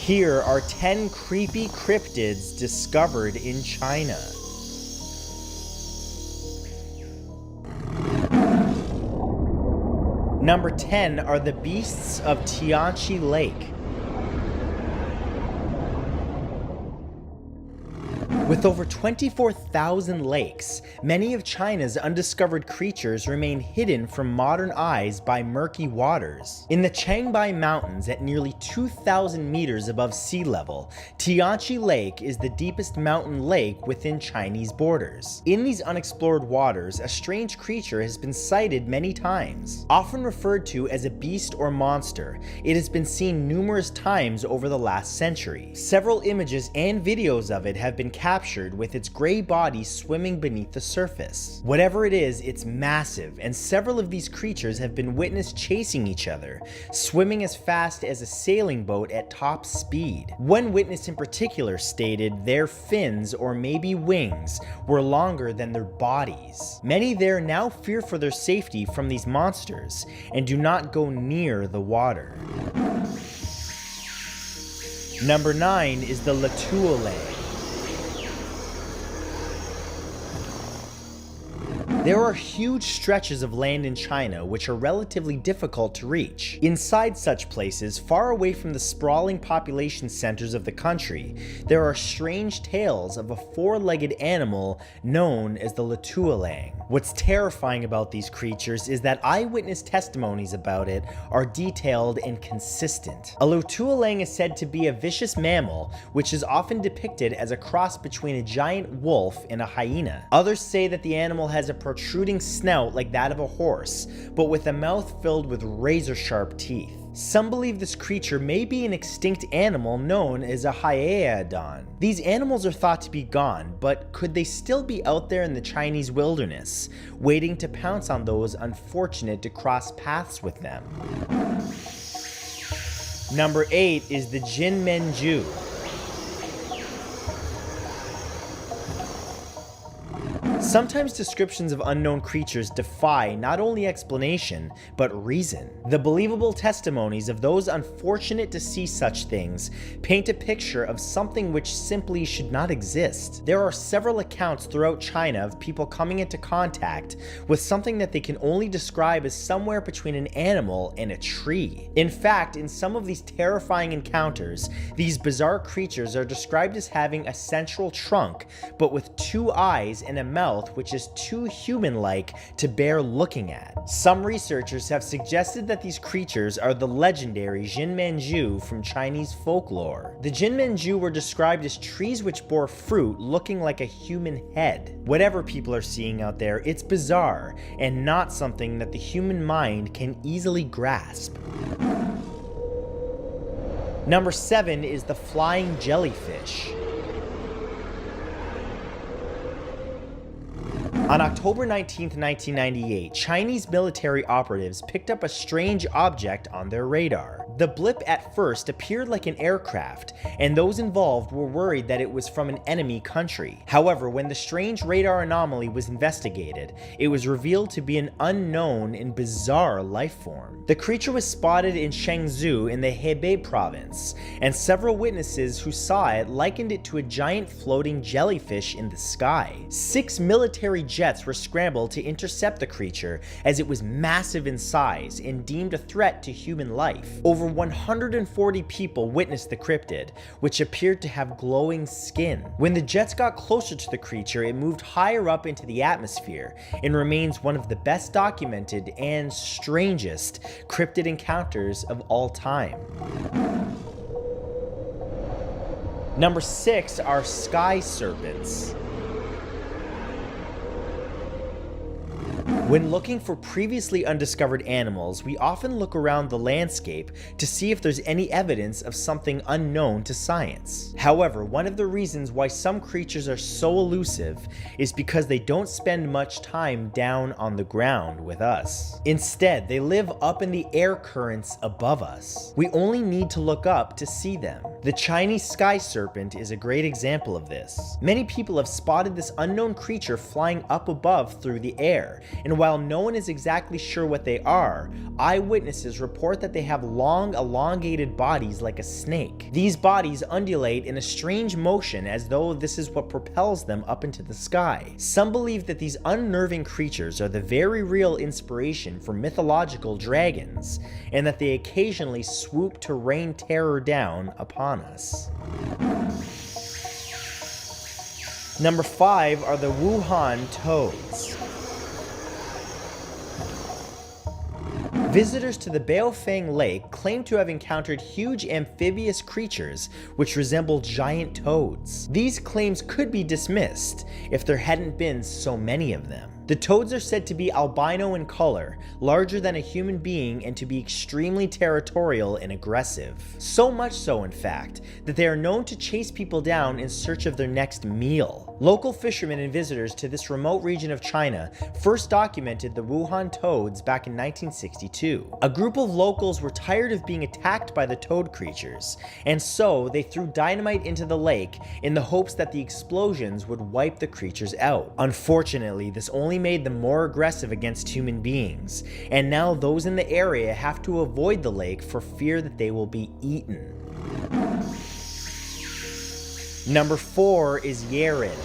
Here are 10 creepy cryptids discovered in China. Number 10 are the beasts of Tianchi Lake. With over 24,000 lakes, many of China's undiscovered creatures remain hidden from modern eyes by murky waters. In the Changi Mountains at nearly 2,000 meters above sea level, Tianchi Lake is the deepest mountain lake within Chinese borders. In these unexplored waters, a strange creature has been sighted many times. Often referred to as a beast or monster, it has been seen numerous times over the last century. Several images and videos of it have been captured with its gray body swimming beneath the surface. Whatever it is, it's massive, and several of these creatures have been witnessed chasing each other, swimming as fast as a sailing boat at top speed. One witness in particular stated their fins, or maybe wings, were longer than their bodies. Many there now fear for their safety from these monsters and do not go near the water. Number 9 is the Lule. There are huge stretches of land in China which are relatively difficult to reach. Inside such places, far away from the sprawling population centers of the country, there are strange tales of a four-legged animal known as the Lule. What's terrifying about these creatures is that eyewitness testimonies about it are detailed and consistent. A Lule is said to be a vicious mammal, which is often depicted as a cross between a giant wolf and a hyena. Others say that the animal has a protruding snout like that of a horse, but with a mouth filled with razor-sharp teeth. Some believe this creature may be an extinct animal known as a hyaeodon. These animals are thought to be gone, but could they still be out there in the Chinese wilderness, waiting to pounce on those unfortunate to cross paths with them? Number 8 is the Jinmenju. Sometimes descriptions of unknown creatures defy not only explanation, but reason. The believable testimonies of those unfortunate to see such things paint a picture of something which simply should not exist. There are several accounts throughout China of people coming into contact with something that they can only describe as somewhere between an animal and a tree. In fact, in some of these terrifying encounters, these bizarre creatures are described as having a central trunk, but with two eyes and a mouth which is too human-like to bear looking at. Some researchers have suggested that these creatures are the legendary Jinmenju from Chinese folklore. The Jinmenju were described as trees which bore fruit looking like a human head. Whatever people are seeing out there, it's bizarre and not something that the human mind can easily grasp. Number 7 is the Flying Jellyfish. On October 19, 1998, Chinese military operatives picked up a strange object on their radar. The blip at first appeared like an aircraft, and those involved were worried that it was from an enemy country. However, when the strange radar anomaly was investigated, it was revealed to be an unknown and bizarre life form. The creature was spotted in Shangzhou in the Hebei province, and several witnesses who saw it likened it to a giant floating jellyfish in the sky. 6 military jets were scrambled to intercept the creature as it was massive in size and deemed a threat to human life. Over 140 people witnessed the cryptid, which appeared to have glowing skin. When the jets got closer to the creature, it moved higher up into the atmosphere and remains one of the best documented and strangest cryptid encounters of all time. Number 6 are sky serpents. When looking for previously undiscovered animals, we often look around the landscape to see if there's any evidence of something unknown to science. However, one of the reasons why some creatures are so elusive is because they don't spend much time down on the ground with us. Instead, they live up in the air currents above us. We only need to look up to see them. The Chinese sky serpent is a great example of this. Many people have spotted this unknown creature flying up above through the air, and while no one is exactly sure what they are, eyewitnesses report that they have long, elongated bodies like a snake. These bodies undulate in a strange motion as though this is what propels them up into the sky. Some believe that these unnerving creatures are the very real inspiration for mythological dragons, and that they occasionally swoop to rain terror down upon us. Number 5 are the Wuhan Toads. Visitors to the Baofeng Lake claim to have encountered huge amphibious creatures which resemble giant toads. These claims could be dismissed if there hadn't been so many of them. The toads are said to be albino in color, larger than a human being, and to be extremely territorial and aggressive. So much so, in fact, that they are known to chase people down in search of their next meal. Local fishermen and visitors to this remote region of China first documented the Wuhan Toads back in 1962. A group of locals were tired of being attacked by the toad creatures, and so they threw dynamite into the lake in the hopes that the explosions would wipe the creatures out. Unfortunately, this only made them more aggressive against human beings, and now those in the area have to avoid the lake for fear that they will be eaten. Number 4 is Yarin.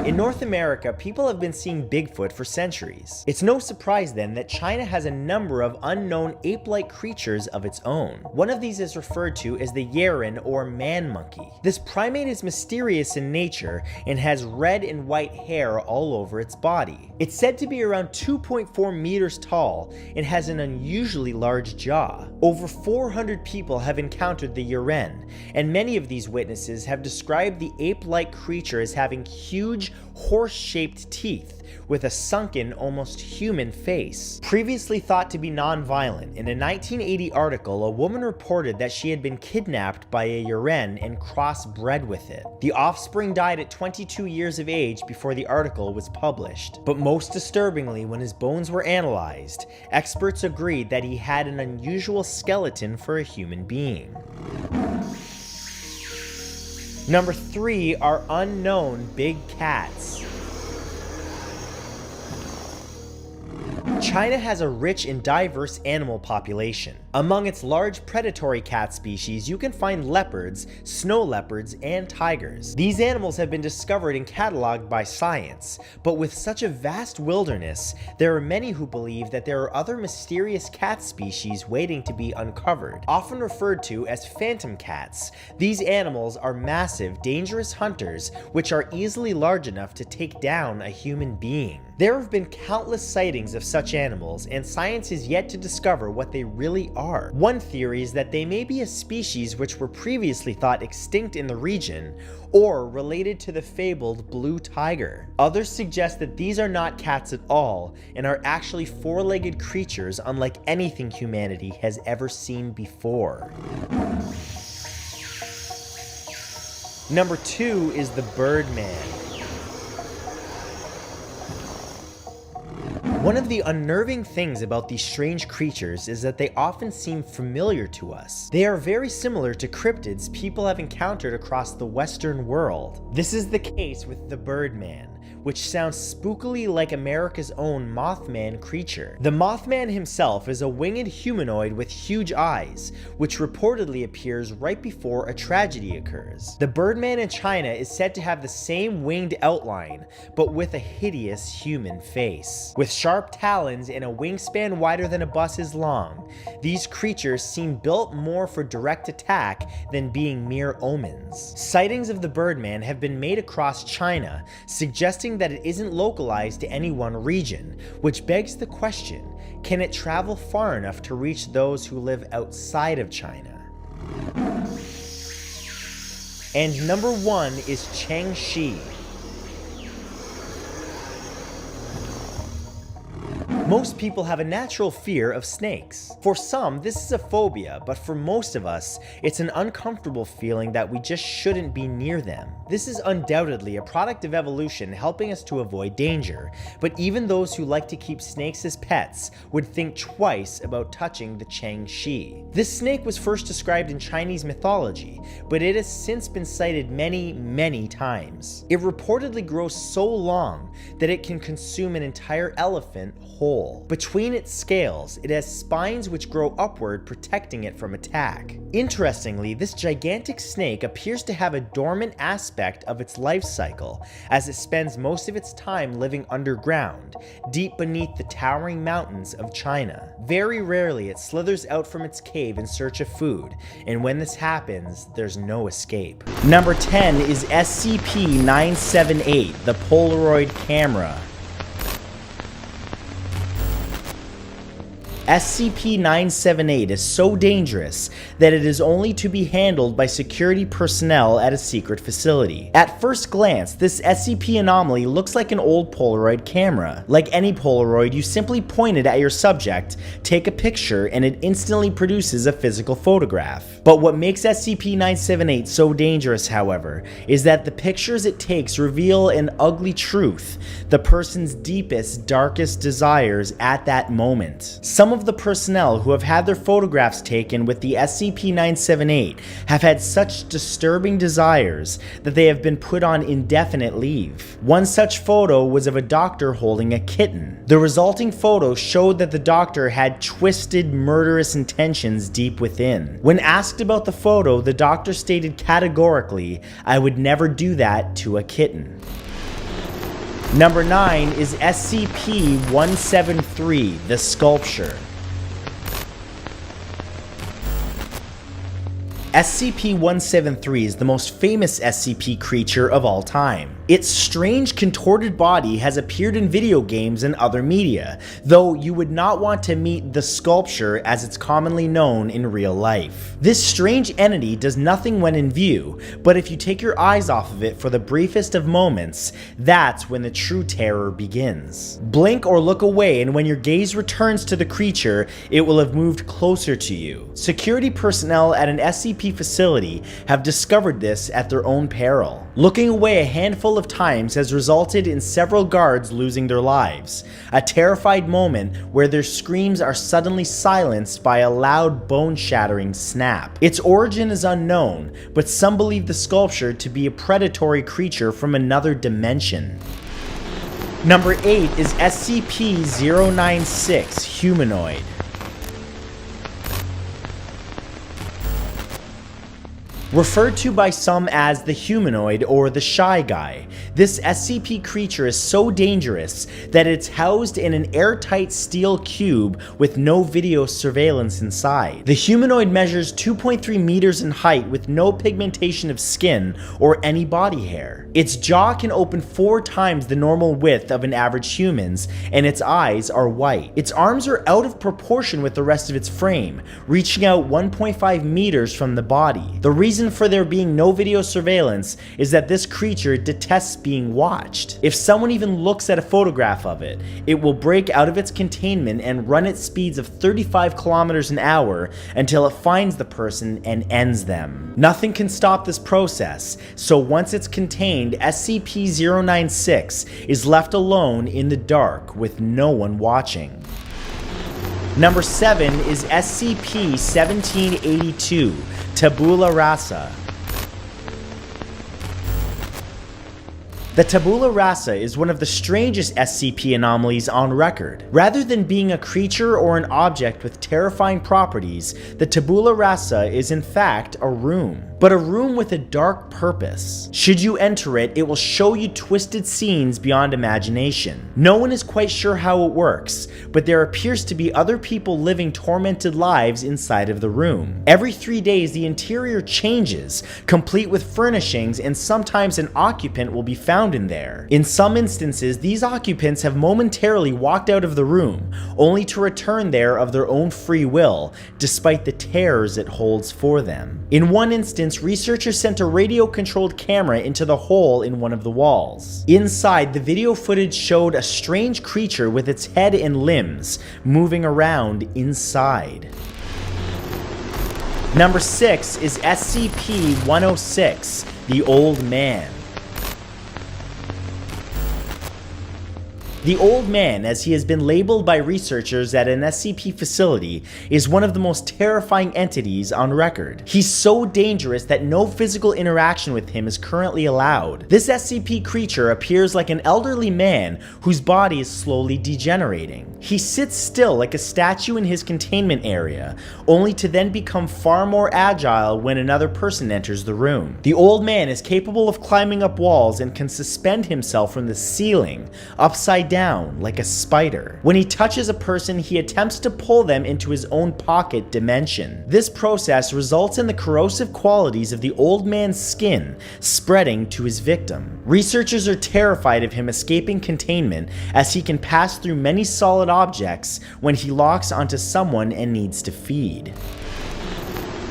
In North America, people have been seeing Bigfoot for centuries. It's no surprise then that China has a number of unknown ape-like creatures of its own. One of these is referred to as the Yarin or man monkey. This primate is mysterious in nature and has red and white hair all over its body. It's said to be around 2.4 meters tall and has an unusually large jaw. Over 400 people have encountered the Yarin, and many of these witnesses have described the ape-like creature as having huge horse-shaped teeth with a sunken, almost human face. Previously thought to be non-violent, in a 1980 article, a woman reported that she had been kidnapped by a Yarin and crossbred with it. The offspring died at 22 years of age before the article was published. But most disturbingly, when his bones were analyzed, experts agreed that he had an unusual skeleton for a human being. Number 3 are unknown big cats. China has a rich and diverse animal population. Among its large predatory cat species, you can find leopards, snow leopards, and tigers. These animals have been discovered and cataloged by science, but with such a vast wilderness, there are many who believe that there are other mysterious cat species waiting to be uncovered. Often referred to as phantom cats, these animals are massive, dangerous hunters which are easily large enough to take down a human being. There have been countless sightings of such animals, and science has yet to discover what they really are. One theory is that they may be a species which were previously thought extinct in the region, or related to the fabled blue tiger. Others suggest that these are not cats at all, and are actually four-legged creatures unlike anything humanity has ever seen before. Number 2 is the Birdman. One of the unnerving things about these strange creatures is that they often seem familiar to us. They are very similar to cryptids people have encountered across the Western world. This is the case with the Birdman, which sounds spookily like America's own Moth Man creature. The Moth Man himself is a winged humanoid with huge eyes, which reportedly appears right before a tragedy occurs. The Birdman in China is said to have the same winged outline, but with a hideous human face. With sharp talons and a wingspan wider than a bus is long, these creatures seem built more for direct attack than being mere omens. Sightings of the Birdman have been made across China, suggesting that it isn't localized to any one region, which begs the question, can it travel far enough to reach those who live outside of China? And number 1 is Changi. Most people have a natural fear of snakes. For some, this is a phobia, but for most of us, it's an uncomfortable feeling that we just shouldn't be near them. This is undoubtedly a product of evolution helping us to avoid danger, but even those who like to keep snakes as pets would think twice about touching the Changxi. This snake was first described in Chinese mythology, but it has since been cited many times. It reportedly grows so long that it can consume an entire elephant whole. Between its scales, it has spines which grow upward, protecting it from attack. Interestingly, this gigantic snake appears to have a dormant aspect of its life cycle, as it spends most of its time living underground, deep beneath the towering mountains of China. Very rarely it slithers out from its cave in search of food, and when this happens, there's no escape. Number 10 is SCP-978, the Polaroid camera. SCP-978 is so dangerous that it is only to be handled by security personnel at a secret facility. At first glance, this SCP anomaly looks like an old Polaroid camera. Like any Polaroid, you simply point it at your subject, take a picture, and it instantly produces a physical photograph. But what makes SCP-978 so dangerous, however, is that the pictures it takes reveal an ugly truth, the person's deepest, darkest desires at that moment. Some of the personnel who have had their photographs taken with the SCP-978 have had such disturbing desires that they have been put on indefinite leave. One such photo was of a doctor holding a kitten. The resulting photo showed that the doctor had twisted, murderous intentions deep within. When asked about the photo, the doctor stated categorically, "I would never do that to a kitten." Number 9 is SCP-173, the Sculpture. SCP-173 is the most famous SCP creature of all time. Its strange, contorted body has appeared in video games and other media, though you would not want to meet the Sculpture as it's commonly known in real life. This strange entity does nothing when in view, but if you take your eyes off of it for the briefest of moments, that's when the true terror begins. Blink or look away, and when your gaze returns to the creature, it will have moved closer to you. Security personnel at an SCP facility have discovered this at their own peril. Looking away a handful of times has resulted in several guards losing their lives, a terrified moment where their screams are suddenly silenced by a loud bone-shattering snap. Its origin is unknown, but some believe the Sculpture to be a predatory creature from another dimension. Number 8 is SCP-096, Humanoid. Referred to by some as the Humanoid or the Shy Guy, this SCP creature is so dangerous that it's housed in an airtight steel cube with no video surveillance inside. The Humanoid measures 2.3 meters in height with no pigmentation of skin or any body hair. Its jaw can open 4 times the normal width of an average human's, and its eyes are white. Its arms are out of proportion with the rest of its frame, reaching out 1.5 meters from the body. The reason for there being no video surveillance is that this creature detests being watched. If someone even looks at a photograph of it, it will break out of its containment and run at speeds of 35 kilometers an hour until it finds the person and ends them. Nothing can stop this process, so once it's contained, SCP-096 is left alone in the dark with no one watching. Number 7 is SCP-1782, Tabula Rasa. The Tabula Rasa is one of the strangest SCP anomalies on record. Rather than being a creature or an object with terrifying properties, the Tabula Rasa is in fact a room. But a room with a dark purpose. Should you enter it, it will show you twisted scenes beyond imagination. No one is quite sure how it works, but there appears to be other people living tormented lives inside of the room. Every 3 days, the interior changes, complete with furnishings, and sometimes an occupant will be found in there. In some instances, these occupants have momentarily walked out of the room, only to return there of their own free will, despite the terrors it holds for them. In one instance, instance, researchers sent a radio-controlled camera into the hole in one of the walls. Inside, the video footage showed a strange creature with its head and limbs moving around inside. Number 6 is SCP-106, the Old Man. The Old Man, as he has been labeled by researchers at an SCP facility, is one of the most terrifying entities on record. He's so dangerous that no physical interaction with him is currently allowed. This SCP creature appears like an elderly man whose body is slowly degenerating. He sits still like a statue in his containment area, only to then become far more agile when another person enters the room. The Old Man is capable of climbing up walls and can suspend himself from the ceiling, upside down like a spider. When he touches a person, he attempts to pull them into his own pocket dimension. This process results in the corrosive qualities of the Old Man's skin spreading to his victim. Researchers are terrified of him escaping containment, as he can pass through many solid objects when he locks onto someone and needs to feed.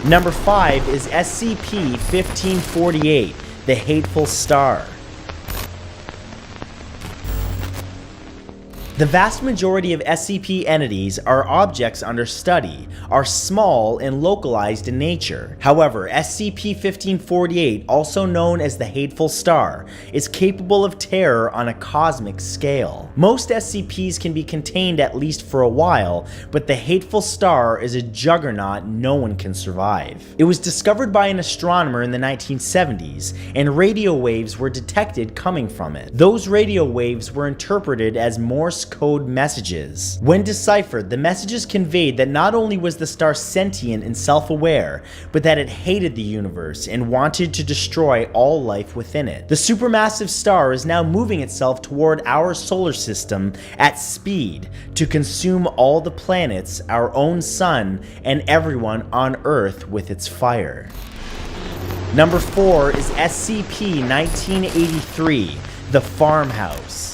Number 5 is SCP-1548, the Hateful Star. The vast majority of SCP entities are objects under study, are small and localized in nature. However, SCP-1548, also known as the Hateful Star, is capable of terror on a cosmic scale. Most SCPs can be contained at least for a while, but the Hateful Star is a juggernaut no one can survive. It was discovered by an astronomer in the 1970s, and radio waves were detected coming from it. Those radio waves were interpreted as Morse code messages. When deciphered, the messages conveyed that not only was the star sentient and self-aware, but that it hated the universe and wanted to destroy all life within it. The supermassive star is now moving itself toward our solar system at speed to consume all the planets, our own sun, and everyone on Earth with its fire. Number 4 is SCP-1983, the Farmhouse.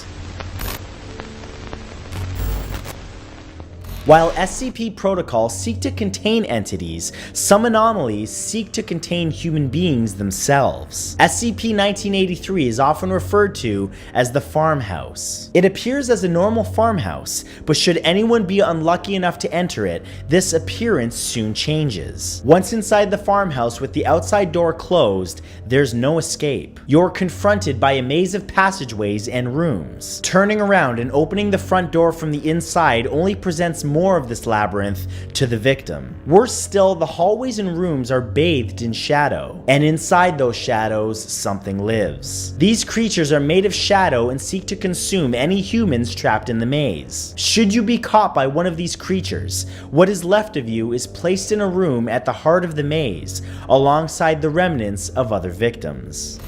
While SCP protocols seek to contain entities, some anomalies seek to contain human beings themselves. SCP-1983 is often referred to as the Farmhouse. It appears as a normal farmhouse, but should anyone be unlucky enough to enter it, this appearance soon changes. Once inside the farmhouse with the outside door closed, there's no escape. You're confronted by a maze of passageways and rooms. Turning around and opening the front door from the inside only presents more of this labyrinth to the victim. Worse still, the hallways and rooms are bathed in shadow, and inside those shadows, something lives. These creatures are made of shadow and seek to consume any humans trapped in the maze. Should you be caught by one of these creatures, what is left of you is placed in a room at the heart of the maze, alongside the remnants of other victims.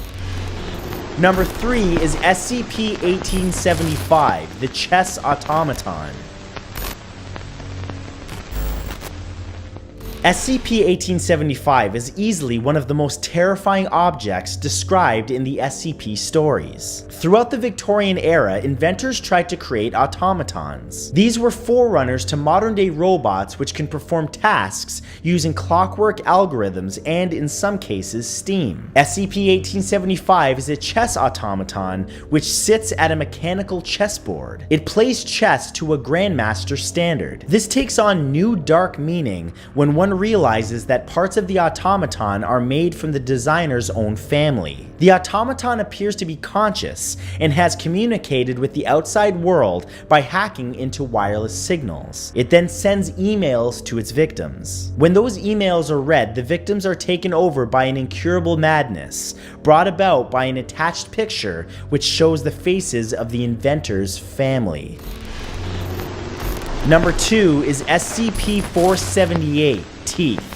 Number 3 is SCP-1875, the Chess Automaton. SCP-1875 is easily one of the most terrifying objects described in the SCP stories. Throughout the Victorian era, inventors tried to create automatons. These were forerunners to modern-day robots which can perform tasks using clockwork algorithms and, in some cases, steam. SCP-1875 is a chess automaton which sits at a mechanical chessboard. It plays chess to a grandmaster standard. This takes on new dark meaning when one realizes that parts of the automaton are made from the designer's own family. The automaton appears to be conscious and has communicated with the outside world by hacking into wireless signals. It then sends emails to its victims. When those emails are read, the victims are taken over by an incurable madness, brought about by an attached picture which shows the faces of the inventor's family. Number 2 is SCP-478, Teeth.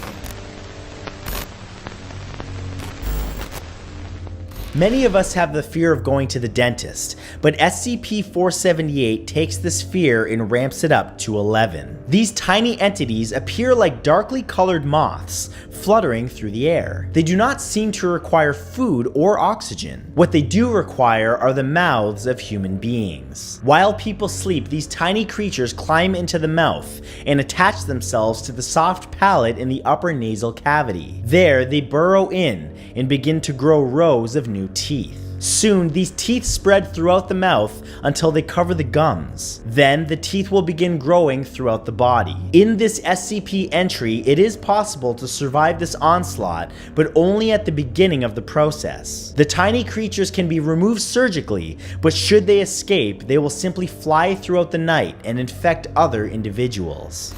Many of us have the fear of going to the dentist, but SCP-478 takes this fear and ramps it up to 11. These tiny entities appear like darkly colored moths fluttering through the air. They do not seem to require food or oxygen. What they do require are the mouths of human beings. While people sleep, these tiny creatures climb into the mouth and attach themselves to the soft palate in the upper nasal cavity. There, they burrow in and begin to grow rows of new teeth. Soon, these teeth spread throughout the mouth until they cover the gums. Then, the teeth will begin growing throughout the body. In this SCP entry, it is possible to survive this onslaught, but only at the beginning of the process. The tiny creatures can be removed surgically, but should they escape, they will simply fly throughout the night and infect other individuals.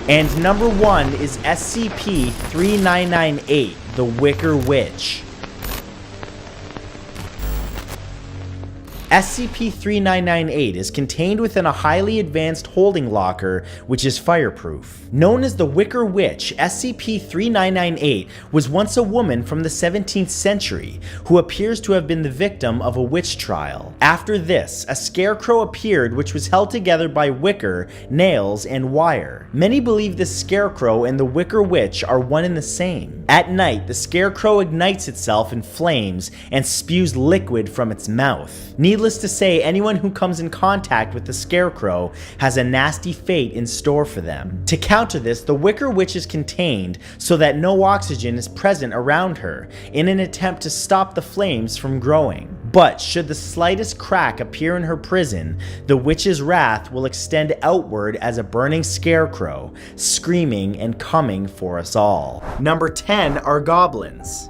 And number 1 is SCP-3998, the Wicker Witch. SCP-3998 is contained within a highly advanced holding locker which is fireproof. Known as the Wicker Witch, SCP-3998 was once a woman from the 17th century who appears to have been the victim of a witch trial. After this, a scarecrow appeared which was held together by wicker, nails, and wire. Many believe this scarecrow and the Wicker Witch are one and the same. At night, the scarecrow ignites itself in flames and spews liquid from its mouth. Needless to say, anyone who comes in contact with the scarecrow has a nasty fate in store for them. To counter this, the Wicker Witch is contained so that no oxygen is present around her in an attempt to stop the flames from growing. But should the slightest crack appear in her prison, the witch's wrath will extend outward as a burning scarecrow, screaming and coming for us all. Number 10 are goblins.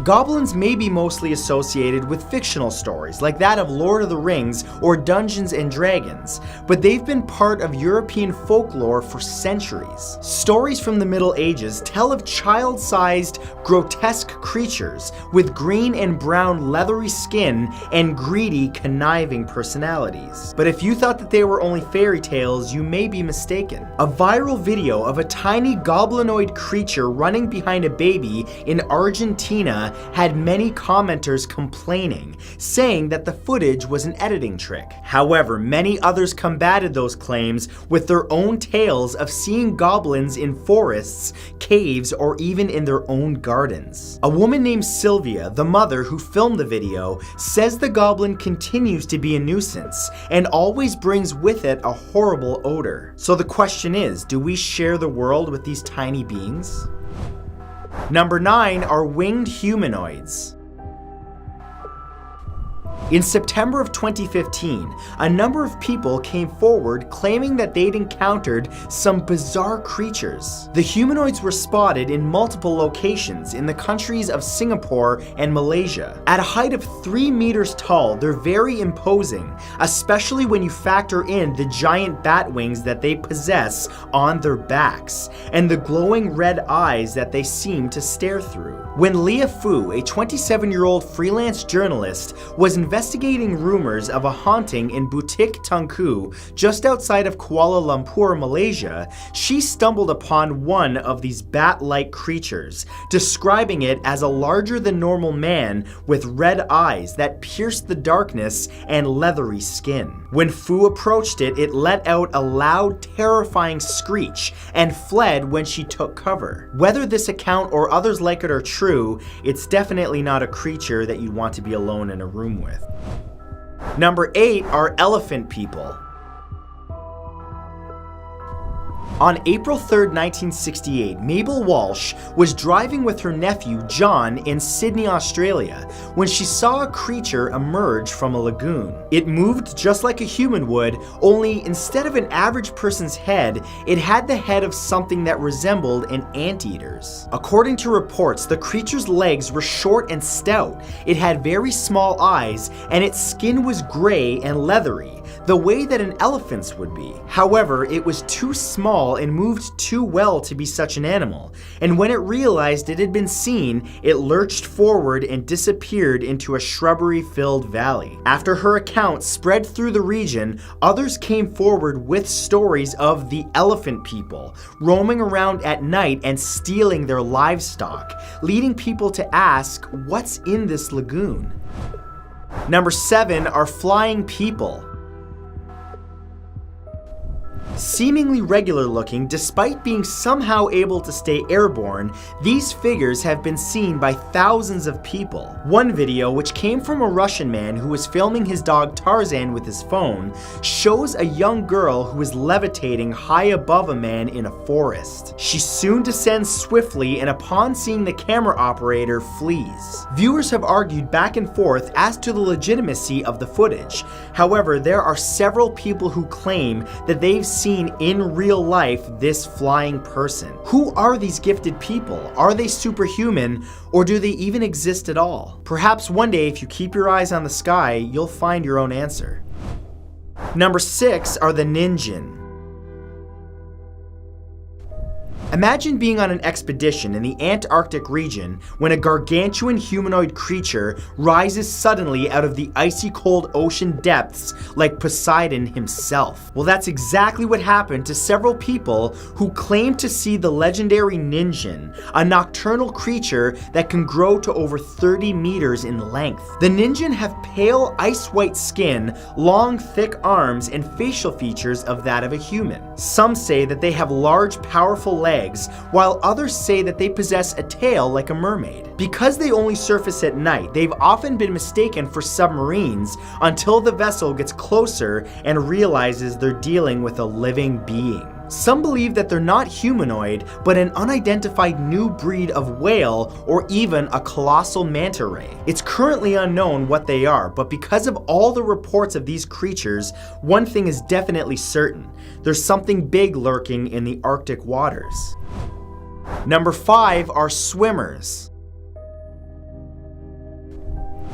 Goblins may be mostly associated with fictional stories like that of Lord of the Rings or Dungeons and Dragons, but they've been part of European folklore for centuries. Stories from the Middle Ages tell of child-sized, grotesque creatures with green and brown leathery skin and greedy, conniving personalities. But if you thought that they were only fairy tales, you may be mistaken. A viral video of a tiny goblinoid creature running behind a baby in Argentina had many commenters complaining, saying that the footage was an editing trick. However, many others combated those claims with their own tales of seeing goblins in forests, caves, or even in their own gardens. A woman named Sylvia, the mother who filmed the video, says the goblin continues to be a nuisance and always brings with it a horrible odor. So the question is, do we share the world with these tiny beings? Number 9 are winged humanoids. In September of 2015, a number of people came forward claiming that they'd encountered some bizarre creatures. The humanoids were spotted in multiple locations in the countries of Singapore and Malaysia. At a height of 3 meters tall, they're very imposing, especially when you factor in the giant bat wings that they possess on their backs, and the glowing red eyes that they seem to stare through. When Leah Fu, a 27-year-old freelance journalist, was investigating rumors of a haunting in Bukit Tungku, just outside of Kuala Lumpur, Malaysia, she stumbled upon one of these bat-like creatures, describing it as a larger-than-normal man with red eyes that pierced the darkness and leathery skin. When Fu approached it, it let out a loud, terrifying screech and fled when she took cover. Whether this account or others like it are true, it's definitely not a creature that you'd want to be alone in a room with. Number 8 are elephant people. On April 3, 1968, Mabel Walsh was driving with her nephew John in Sydney, Australia, when she saw a creature emerge from a lagoon. It moved just like a human would, only instead of an average person's head, it had the head of something that resembled an anteater's. According to reports, the creature's legs were short and stout, it had very small eyes, and its skin was gray and leathery, the way that an elephant's would be. However, it was too small and moved too well to be such an animal, and when it realized it had been seen, it lurched forward and disappeared into a shrubbery-filled valley. After her account spread through the region, others came forward with stories of the elephant people, roaming around at night and stealing their livestock, leading people to ask, what's in this lagoon? Number 7 are flying people. Seemingly regular looking despite being somehow able to stay airborne, these figures have been seen by thousands of people. One video, which came from a Russian man who was filming his dog Tarzan with his phone, shows a young girl who is levitating high above a man in a forest. She soon descends swiftly and upon seeing the camera operator flees. Viewers have argued back and forth as to the legitimacy of the footage. However, there are several people who claim that they've seen in real life this flying person. Who are these gifted people? Are they superhuman, or do they even exist at all? Perhaps one day, if you keep your eyes on the sky, you'll find your own answer. Number 6 are the Ninjen. Imagine being on an expedition in the Antarctic region when a gargantuan humanoid creature rises suddenly out of the icy cold ocean depths like Poseidon himself. Well, that's exactly what happened to several people who claim to see the legendary Ninjen, a nocturnal creature that can grow to over 30 meters in length. The Ninjen have pale ice-white skin, long thick arms, and facial features of that of a human. Some say that they have large powerful legs, while others say that they possess a tail like a mermaid. Because they only surface at night, they've often been mistaken for submarines until the vessel gets closer and realizes they're dealing with a living being. Some believe that they're not humanoid, but an unidentified new breed of whale or even a colossal manta ray. It's currently unknown what they are, but because of all the reports of these creatures, one thing is definitely certain. There's something big lurking in the Arctic waters. Number 5 are swimmers.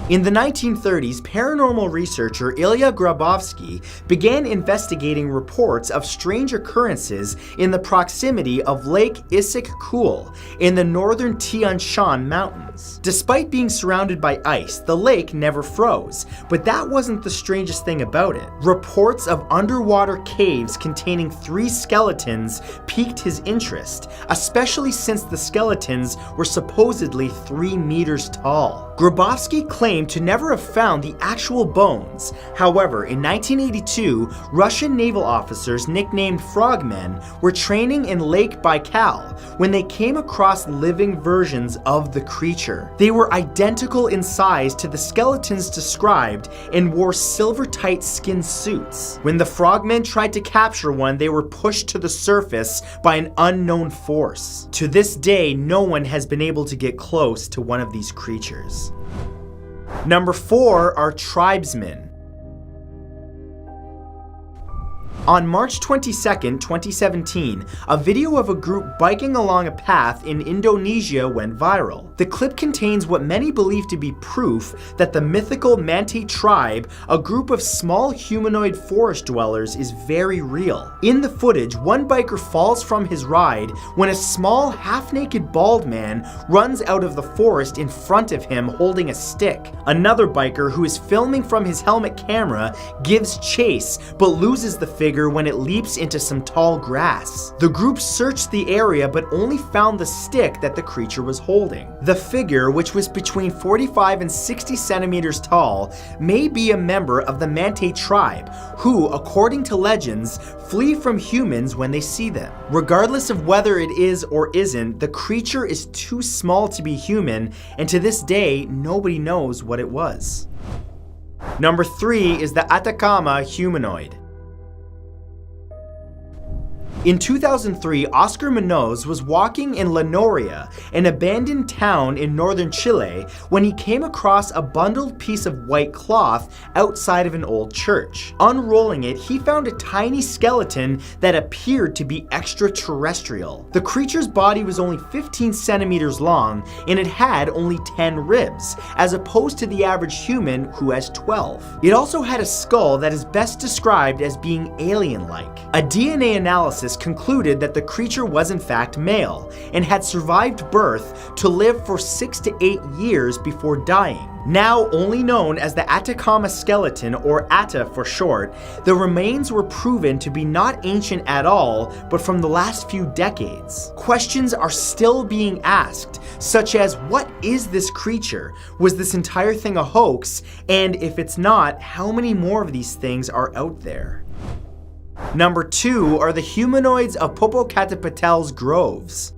In the 1930s, paranormal researcher Ilya Grabovsky began investigating reports of strange occurrences in the proximity of Lake Issyk-Kul in the northern Tian Shan Mountains. Despite being surrounded by ice, the lake never froze, but that wasn't the strangest thing about it. Reports of underwater caves containing 3 skeletons piqued his interest, especially since the skeletons were supposedly 3 meters tall. Grabovsky claimed to never have found the actual bones. However, in 1982, Russian naval officers nicknamed Frogmen were training in Lake Baikal when they came across living versions of the creature. They were identical in size to the skeletons described and wore silver-tight skin suits. When the Frogmen tried to capture one, they were pushed to the surface by an unknown force. To this day, no one has been able to get close to one of these creatures. Number 4 are tribesmen. On March 22, 2017, a video of a group biking along a path in Indonesia went viral. The clip contains what many believe to be proof that the mythical Mante tribe, a group of small humanoid forest dwellers, is very real. In the footage, one biker falls from his ride when a small half-naked bald man runs out of the forest in front of him holding a stick. Another biker who is filming from his helmet camera gives chase but loses the figure when it leaps into some tall grass. The group searched the area but only found the stick that the creature was holding. The figure, which was between 45 and 60 centimeters tall, may be a member of the Mante tribe, who, according to legends, flee from humans when they see them. Regardless of whether it is or isn't, the creature is too small to be human, and to this day, nobody knows what it was. Number 3 is the Atakama humanoid. In 2003, Oscar Munoz was walking in La Noria, an abandoned town in northern Chile, when he came across a bundled piece of white cloth outside of an old church. Unrolling it, he found a tiny skeleton that appeared to be extraterrestrial. The creature's body was only 15 centimeters long, and it had only 10 ribs, as opposed to the average human who has 12. It also had a skull that is best described as being alien-like. A DNA analysis concluded that the creature was in fact male and had survived birth to live for 6 to 8 years before dying. Now only known as the Atakama skeleton, or Ata for short, the remains were proven to be not ancient at all, but from the last few decades. Questions are still being asked, such as what is this creature? Was this entire thing a hoax? And if it's not, how many more of these things are out there? Number 2 are the humanoids of Popo Catapel's groves.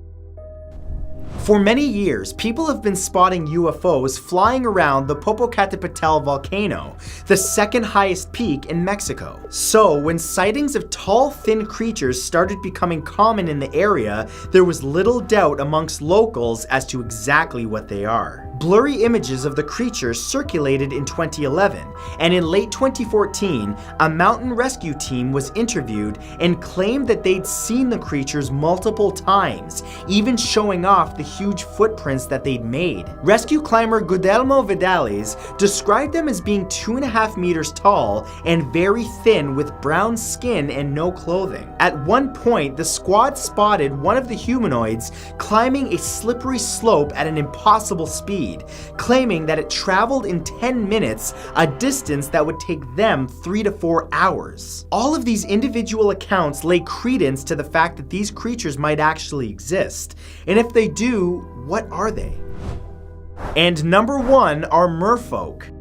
For many years, people have been spotting UFOs flying around the Popo Catapel volcano, the second highest peak in Mexico. So, when sightings of tall, thin creatures started becoming common in the area, there was little doubt amongst locals as to exactly what they are. Blurry images of the creatures circulated in 2011, and in late 2014, a mountain rescue team was interviewed and claimed that they'd seen the creatures multiple times, even showing off the huge footprints that they'd made. Rescue climber Guillermo Vidales described them as being 2.5 meters tall and very thin with brown skin and no clothing. At one point, the squad spotted one of the humanoids climbing a slippery slope at an impossible speed, claiming that it traveled in 10 minutes, a distance that would take them 3 to 4 hours. All of these individual accounts lay credence to the fact that these creatures might actually exist. And if they do, what are they? And number 1 are merfolk.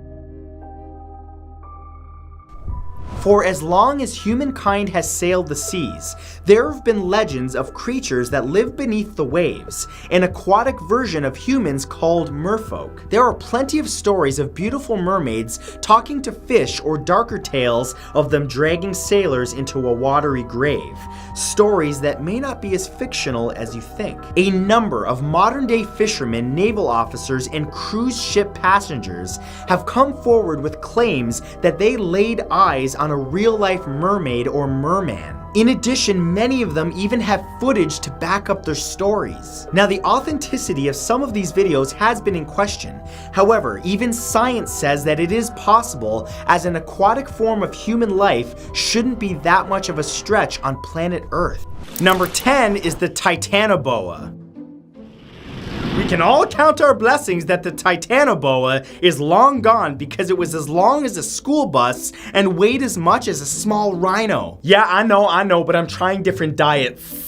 For as long as humankind has sailed the seas, there have been legends of creatures that live beneath the waves, an aquatic version of humans called merfolk. There are plenty of stories of beautiful mermaids talking to fish or darker tales of them dragging sailors into a watery grave, stories that may not be as fictional as you think. A number of modern-day fishermen, naval officers, and cruise ship passengers have come forward with claims that they laid eyes on a real-life mermaid or merman. In addition, many of them even have footage to back up their stories. Now, the authenticity of some of these videos has been in question. However, even science says that it is possible, as an aquatic form of human life shouldn't be that much of a stretch on planet Earth. Number 10 is the Titanoboa. We can all count our blessings that the Titanoboa is long gone, because it was as long as a school bus and weighed as much as a small rhino. Yeah, I know, but I'm trying different diets.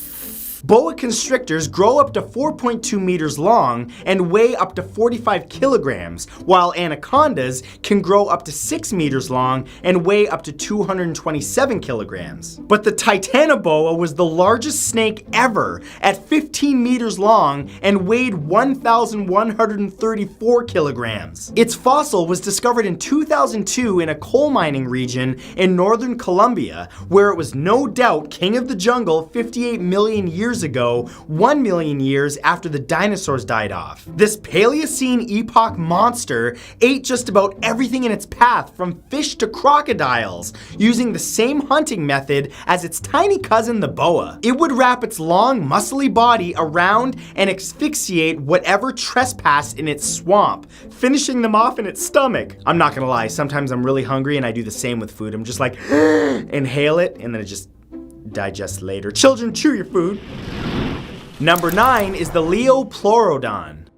Boa constrictors grow up to 4.2 meters long and weigh up to 45 kilograms, while anacondas can grow up to 6 meters long and weigh up to 227 kilograms. But the Titanoboa was the largest snake ever at 15 meters long and weighed 1,134 kilograms. Its fossil was discovered in 2002 in a coal mining region in northern Colombia, where it was no doubt king of the jungle 58 million years ago, 1 million years after the dinosaurs died off. This Paleocene epoch monster ate just about everything in its path, from fish to crocodiles, using the same hunting method as its tiny cousin, the boa. It would wrap its long, muscly body around and asphyxiate whatever trespassed in its swamp, finishing them off in its stomach. I'm not gonna lie, sometimes I'm really hungry and I do the same with food. I'm just like, inhale it, and then it just digest later. Children, chew your food. Number 9 is the Leopleurodon.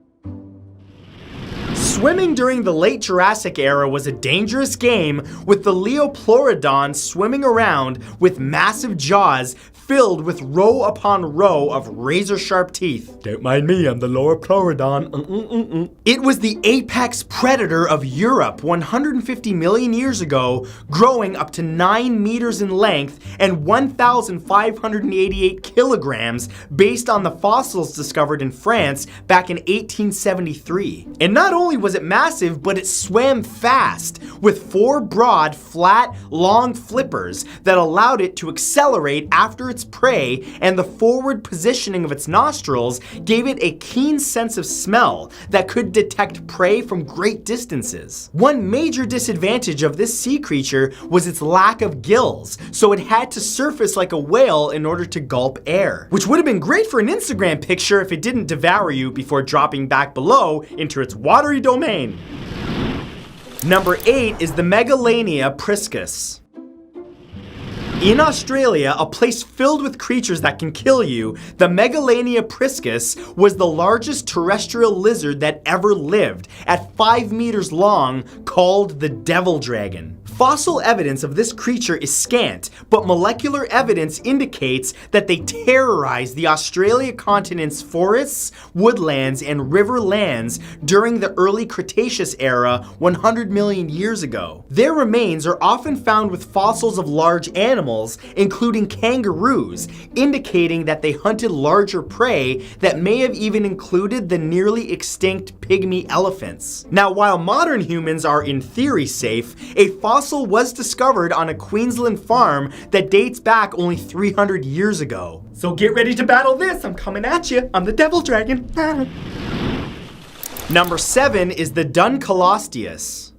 Swimming during the late Jurassic era was a dangerous game, with the Leopleurodon swimming around with massive jaws filled with row upon row of razor-sharp teeth. Don't mind me, I'm the Leopleurodon. It was the apex predator of Europe 150 million years ago, growing up to 9 meters in length and 1,588 kilograms based on the fossils discovered in France back in 1873. And not only was it massive, but it swam fast, with 4 broad, flat, long flippers that allowed it to accelerate after its prey, and the forward positioning of its nostrils gave it a keen sense of smell that could detect prey from great distances. One major disadvantage of this sea creature was its lack of gills, so it had to surface like a whale in order to gulp air, which would have been great for an Instagram picture if it didn't devour you before dropping back below into its watery domain. Number 8 is the Megalania Prriscus. In Australia, a place filled with creatures that can kill you, the Megalania Prriscus was the largest terrestrial lizard that ever lived, at 5 meters long, called the Devil Dragon. Fossil evidence of this creature is scant, but molecular evidence indicates that they terrorized the Australia continent's forests, woodlands, and river lands during the early Cretaceous era 100 million years ago. Their remains are often found with fossils of large animals mammals, including kangaroos, indicating that they hunted larger prey that may have even included the nearly extinct pygmy elephants. Now, while modern humans are in theory safe, a fossil was discovered on a Queensland farm that dates back only 300 years ago. So get ready to battle this, I'm coming at you, I'm the devil dragon. Number 7 is the Dunc Colosius.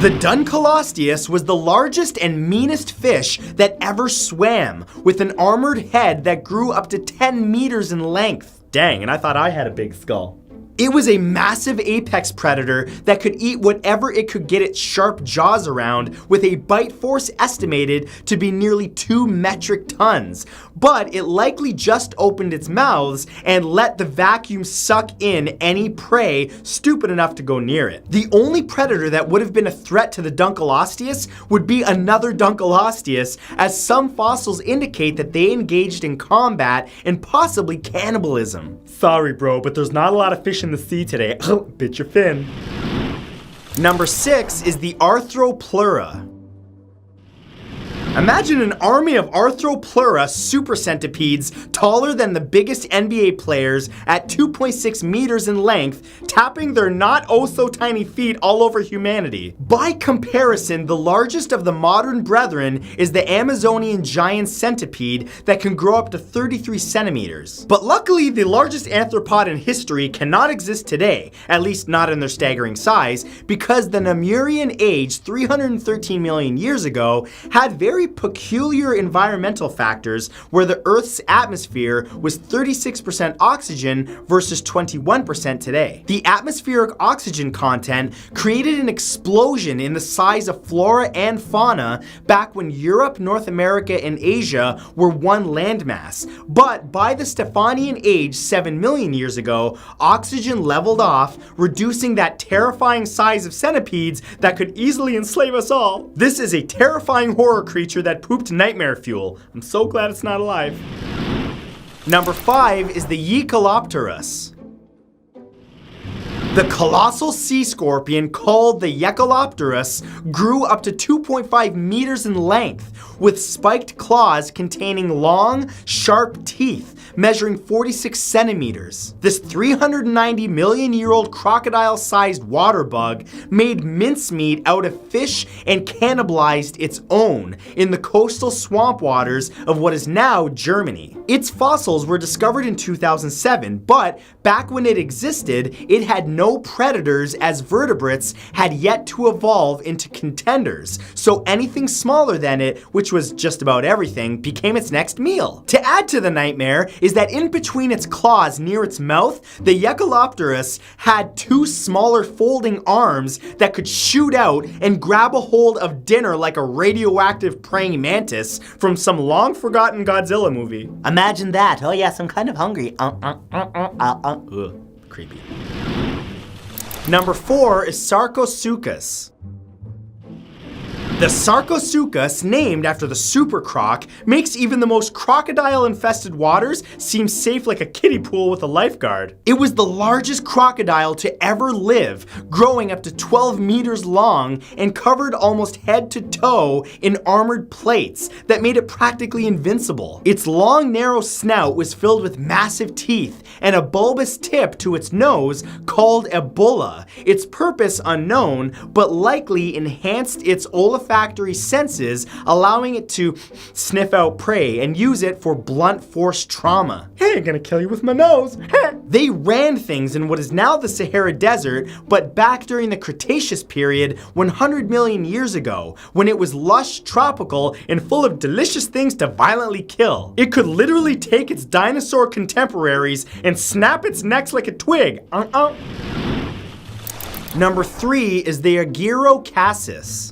The Dunc Colosius was the largest and meanest fish that ever swam, with an armored head that grew up to 10 meters in length. Dang, and I thought I had a big skull. It was a massive apex predator that could eat whatever it could get its sharp jaws around, with a bite force estimated to be nearly 2 metric tons. But it likely just opened its mouths and let the vacuum suck in any prey stupid enough to go near it. The only predator that would have been a threat to the Dunc Colosius would be another Dunc Colosius, as some fossils indicate that they engaged in combat and possibly cannibalism. Sorry bro, but there's not a lot of fish in the sea today. Bit your fin. Number 6 is the Arthropleura. Imagine an army of Arthropleura super centipedes taller than the biggest NBA players at 2.6 meters in length, tapping their not oh so tiny feet all over humanity. By comparison, the largest of the modern brethren is the Amazonian giant centipede that can grow up to 33 centimeters. But luckily, the largest arthropod in history cannot exist today, at least not in their staggering size, because the Lemurian age 313 million years ago had very peculiar environmental factors where the Earth's atmosphere was 36% oxygen versus 21% today. The atmospheric oxygen content created an explosion in the size of flora and fauna back when Europe, North America, and Asia were one landmass. But by the Stephanian age 7 million years ago, oxygen leveled off, reducing that terrifying size of centipedes that could easily enslave us all. This is a terrifying horror creature that pooped nightmare fuel. I'm so glad it's not alive. Number 5 is the Echolopterus. The colossal sea scorpion called the Echolopterus grew up to 2.5 meters in length, with spiked claws containing long, sharp teeth measuring 46 centimeters. This 390 million year old crocodile-sized water bug made mincemeat out of fish and cannibalized its own in the coastal swamp waters of what is now Germany. Its fossils were discovered in 2007, but back when it existed, it had no predators, as vertebrates had yet to evolve into contenders, so anything smaller than it, which was just about everything, became its next meal. To add to the nightmare is that in between its claws near its mouth, the Echolopterus had 2 smaller folding arms that could shoot out and grab a hold of dinner like a radioactive praying mantis from some long forgotten Godzilla movie. Imagine that. Oh yes, I'm kind of hungry. Ugh, creepy. Number 4 is Sarcosuchus. The Sarcosuchus, named after the super croc, makes even the most crocodile-infested waters seem safe like a kiddie pool with a lifeguard. It was the largest crocodile to ever live, growing up to 12 meters long and covered almost head to toe in armored plates that made it practically invincible. Its long, narrow snout was filled with massive teeth and a bulbous tip to its nose called a bulla. Its purpose unknown, but likely enhanced its olfactory senses, allowing it to sniff out prey and use it for blunt force trauma. Hey, I'm gonna kill you with my nose. They ran things in what is now the Sahara Desert, but back during the Cretaceous period 100 million years ago, when it was lush, tropical, and full of delicious things to violently kill. It could literally take its dinosaur contemporaries and snap its necks like a twig. Number 3 is the Agirocassis.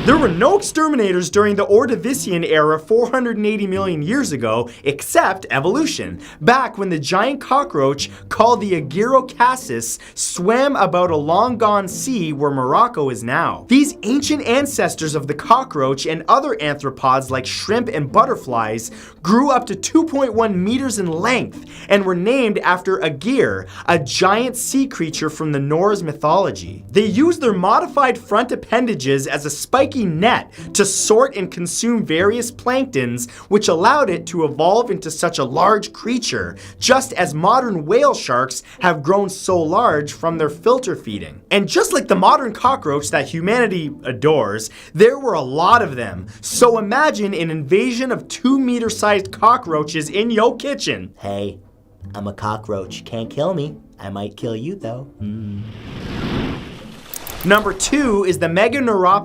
There were no exterminators during the Ordovician era 480 million years ago, except evolution, back when the giant cockroach called the Agirocassis swam about a long-gone sea where Morocco is now. These ancient ancestors of the cockroach and other arthropods like shrimp and butterflies grew up to 2.1 meters in length and were named after Agir, a giant sea creature from the Norse mythology. They used their modified front appendages as a spike spiky net to sort and consume various planktons, which allowed it to evolve into such a large creature, just as modern whale sharks have grown so large from their filter feeding. And just like the modern cockroach that humanity adores, there were a lot of them. So imagine an invasion of 2-meter sized cockroaches in your kitchen. Hey, I'm a cockroach. Can't kill me. I might kill you though. Number 2 is the Megalania.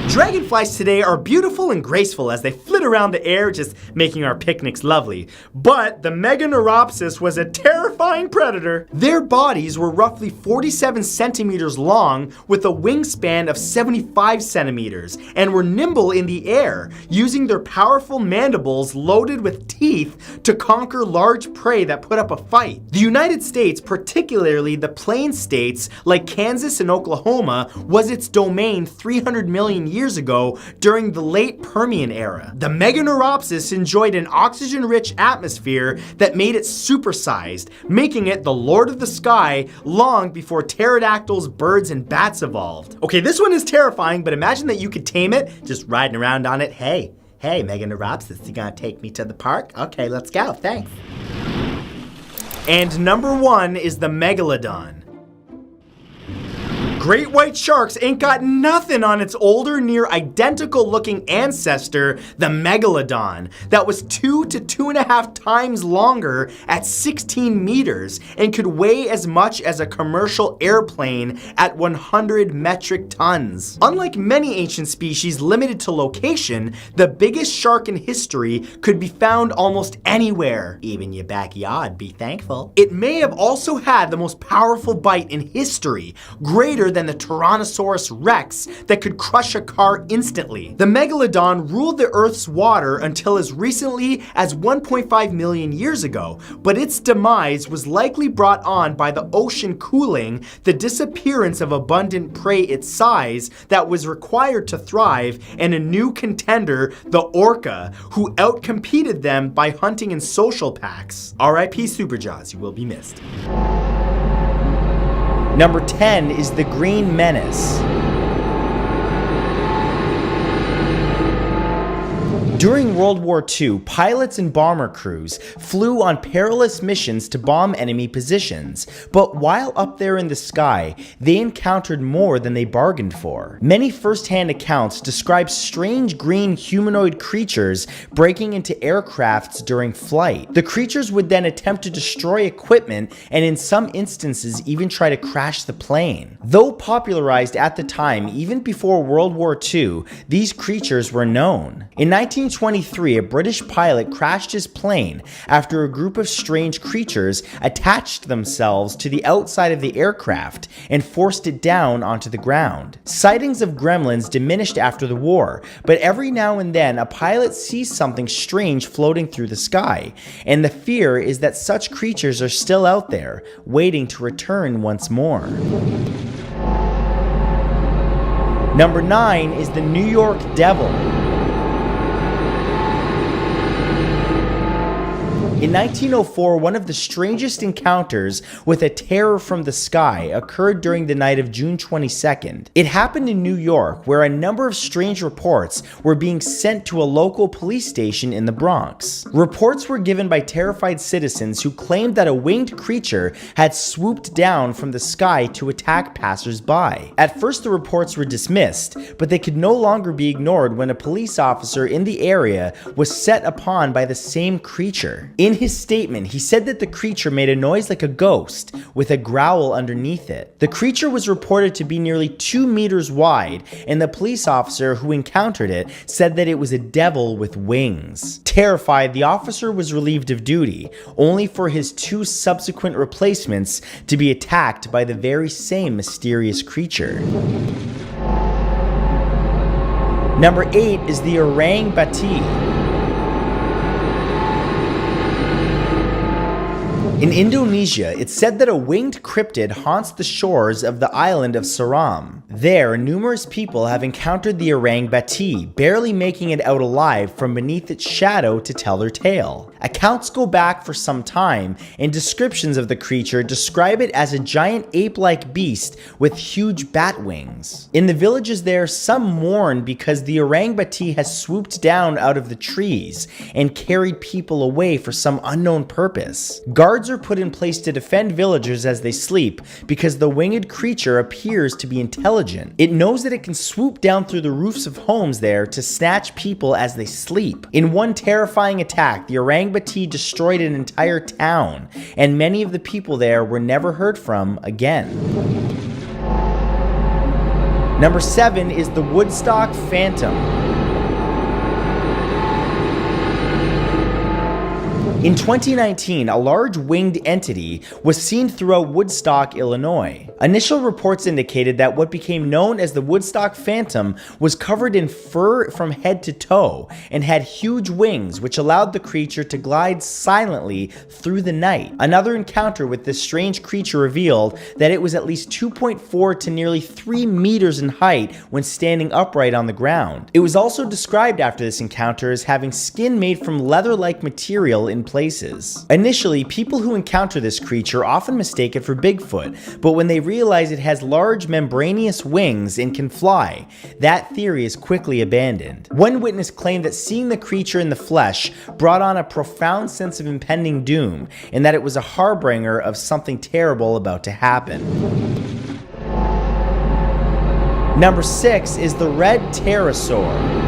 Dragonflies today are beautiful and graceful as they flit around the air, just making our picnics lovely. But the Megalania was a terrifying predator. Their bodies were roughly 47 centimeters long with a wingspan of 75 centimeters and were nimble in the air, using their powerful mandibles loaded with teeth to conquer large prey that put up a fight. The United States, particularly the Plain States like Kansas and Oklahoma, was its domain 300 million years ago during the late Permian era. The Megalania enjoyed an oxygen-rich atmosphere that made it supersized, making it the lord of the sky long before pterodactyls, birds, and bats evolved. Okay, this one is terrifying, but imagine that you could tame it, just riding around on it. Hey, Megalania, you gonna take me to the park? Okay, let's go, thanks. And number 1 is the Megalodon. Great white sharks ain't got nothing on its older, near identical looking ancestor, the Megalodon, that was 2 to 2.5 times longer at 16 meters and could weigh as much as a commercial airplane at 100 metric tons. Unlike many ancient species limited to location, the biggest shark in history could be found almost anywhere. Even your backyard, be thankful. It may have also had the most powerful bite in history, greater than the Tyrannosaurus Rex that could crush a car instantly. The Megalodon ruled the Earth's water until as recently as 1.5 million years ago, but its demise was likely brought on by the ocean cooling, the disappearance of abundant prey its size that was required to thrive, and a new contender, the orca, who outcompeted them by hunting in social packs. R.I.P. Superjaws, you will be missed. Number 10 is the Green Menace. During World War II, pilots and bomber crews flew on perilous missions to bomb enemy positions, but while up there in the sky, they encountered more than they bargained for. Many first-hand accounts describe strange green humanoid creatures breaking into aircrafts during flight. The creatures would then attempt to destroy equipment and in some instances even try to crash the plane. Though popularized at the time, even before World War II, these creatures were known. In 1923, a British pilot crashed his plane after a group of strange creatures attached themselves to the outside of the aircraft and forced it down onto the ground. Sightings of gremlins diminished after the war, but every now and then a pilot sees something strange floating through the sky, and the fear is that such creatures are still out there, waiting to return once more. Number 9 is the New York Devil. In 1904, one of the strangest encounters with a terror from the sky occurred during the night of June 22nd. It happened in New York, where a number of strange reports were being sent to a local police station in the Bronx. Reports were given by terrified citizens who claimed that a winged creature had swooped down from the sky to attack passers-by. At first, the reports were dismissed, but they could no longer be ignored when a police officer in the area was set upon by the same creature. In his statement, he said that the creature made a noise like a ghost, with a growl underneath it. The creature was reported to be nearly 2 meters wide, and the police officer who encountered it said that it was a devil with wings. Terrified, the officer was relieved of duty, only for his 2 subsequent replacements to be attacked by the very same mysterious creature. Number 8 is the Orang Bati. In Indonesia, it's said that a winged cryptid haunts the shores of the island of Seram. There, numerous people have encountered the Orang Bati, barely making it out alive from beneath its shadow to tell their tale. Accounts go back for some time, and descriptions of the creature describe it as a giant ape-like beast with huge bat wings. In the villages there, some mourn because the Orang Bati has swooped down out of the trees and carried people away for some unknown purpose. Guards are put in place to defend villagers as they sleep because the winged creature appears to be intelligent. It knows that it can swoop down through the roofs of homes there to snatch people as they sleep. In one terrifying attack, the Orang Bati destroyed an entire town, and many of the people there were never heard from again. Number 7 is the Woodstock Phantom. In 2019, a large winged entity was seen throughout Woodstock, Illinois. Initial reports indicated that what became known as the Woodstock Phantom was covered in fur from head to toe and had huge wings which allowed the creature to glide silently through the night. Another encounter with this strange creature revealed that it was at least 2.4 to nearly 3 meters in height when standing upright on the ground. It was also described after this encounter as having skin made from leather-like material in places. Initially, people who encounter this creature often mistake it for Bigfoot, but when they realize it has large membranous wings and can fly, that theory is quickly abandoned. One witness claimed that seeing the creature in the flesh brought on a profound sense of impending doom, and that it was a harbinger of something terrible about to happen. Number 6 is the red pterosaur.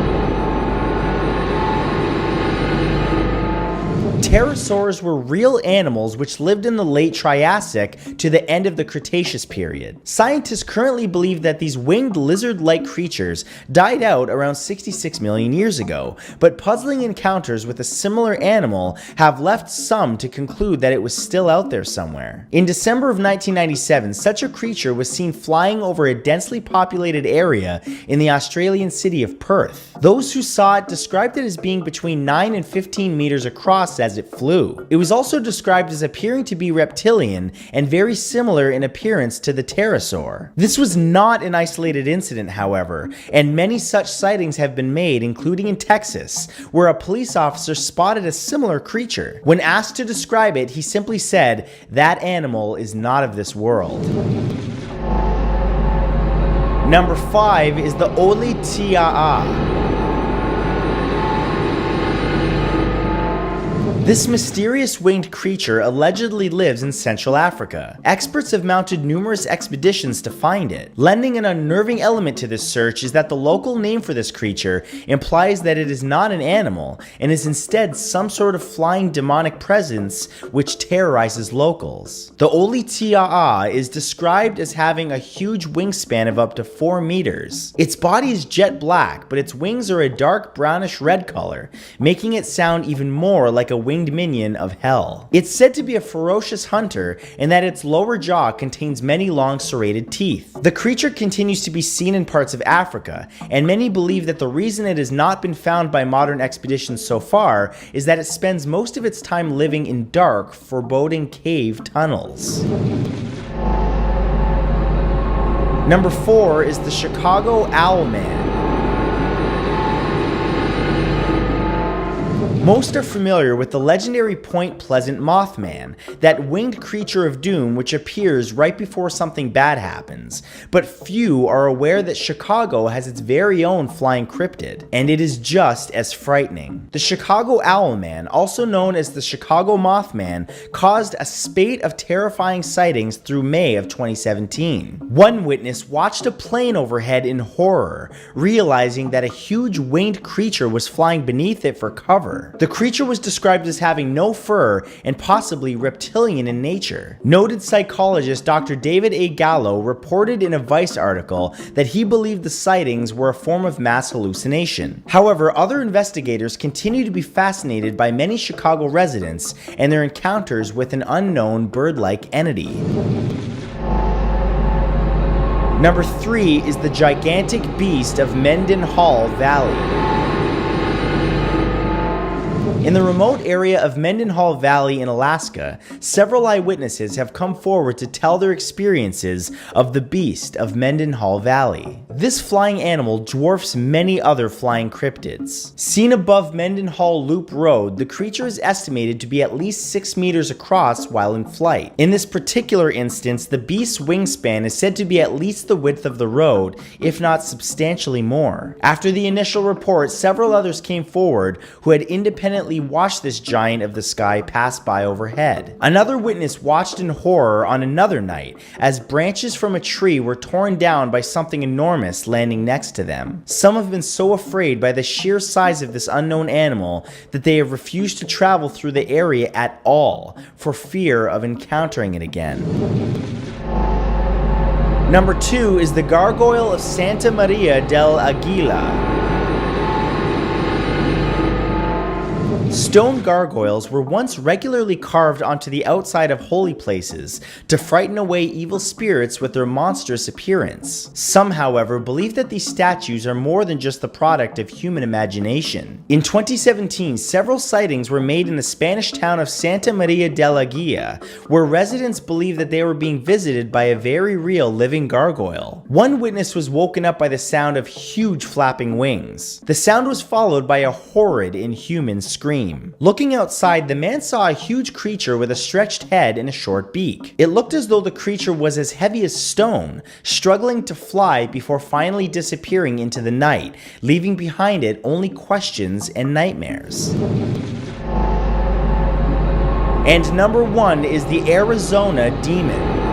Pterosaurs were real animals which lived in the late Triassic to the end of the Cretaceous period. Scientists currently believe that these winged lizard-like creatures died out around 66 million years ago, but puzzling encounters with a similar animal have left some to conclude that it was still out there somewhere. In December of 1997, such a creature was seen flying over a densely populated area in the Australian city of Perth. Those who saw it described it as being between 9 and 15 meters across as it flew. It was also described as appearing to be reptilian and very similar in appearance to the pterosaur. This was not an isolated incident, however, and many such sightings have been made, including in Texas, where a police officer spotted a similar creature. When asked to describe it, he simply said, "That animal is not of this world." Number 5 is the Olie Ti. This mysterious winged creature allegedly lives in Central Africa. Experts have mounted numerous expeditions to find it. Lending an unnerving element to this search is that the local name for this creature implies that it is not an animal and is instead some sort of flying demonic presence which terrorizes locals. The Olie Ti is described as having a huge wingspan of up to 4 meters. Its body is jet black, but its wings are a dark brownish red color, making it sound even more like a winged minion of hell. It's said to be a ferocious hunter and that its lower jaw contains many long serrated teeth. The creature continues to be seen in parts of Africa, and many believe that the reason it has not been found by modern expeditions so far is that it spends most of its time living in dark, foreboding cave tunnels. Number 4 is the Chicago Owlman. Most are familiar with the legendary Point Pleasant Moth Man, that winged creature of doom which appears right before something bad happens, but few are aware that Chicago has its very own flying cryptid, and it is just as frightening. The Chicago Owlman, also known as the Chicago Mothman, caused a spate of terrifying sightings through May of 2017. One witness watched a plane overhead in horror, realizing that a huge winged creature was flying beneath it for cover. The creature was described as having no fur and possibly reptilian in nature. Noted psychologist Dr. David A. Gallo reported in a Vice article that he believed the sightings were a form of mass hallucination. However, other investigators continue to be fascinated by many Chicago residents and their encounters with an unknown bird-like entity. Number 3 is the gigantic beast of Mendenhall Valley. In the remote area of Mendenhall Valley in Alaska, several eyewitnesses have come forward to tell their experiences of the beast of Mendenhall Valley. This flying animal dwarfs many other flying cryptids. Seen above Mendenhall Loop Road, the creature is estimated to be at least 6 meters across while in flight. In this particular instance, the beast's wingspan is said to be at least the width of the road, if not substantially more. After the initial report, several others came forward who had independently watched this giant of the sky pass by overhead. Another witness watched in horror on another night as branches from a tree were torn down by something enormous landing next to them. Some have been so afraid by the sheer size of this unknown animal that they have refused to travel through the area at all for fear of encountering it again. Number 2 is the Gargoyle of Santa Maria del Aguila. Stone gargoyles were once regularly carved onto the outside of holy places to frighten away evil spirits with their monstrous appearance. Some, however, believe that these statues are more than just the product of human imagination. In 2017, several sightings were made in the Spanish town of Santa Maria del Aguila, where residents believed that they were being visited by a very real living gargoyle. One witness was woken up by the sound of huge flapping wings. The sound was followed by a horrid, inhuman scream. Looking outside, the man saw a huge creature with a stretched head and a short beak. It looked as though the creature was as heavy as stone, struggling to fly before finally disappearing into the night, leaving behind it only questions and nightmares. And number 1 is the Arizona Demon.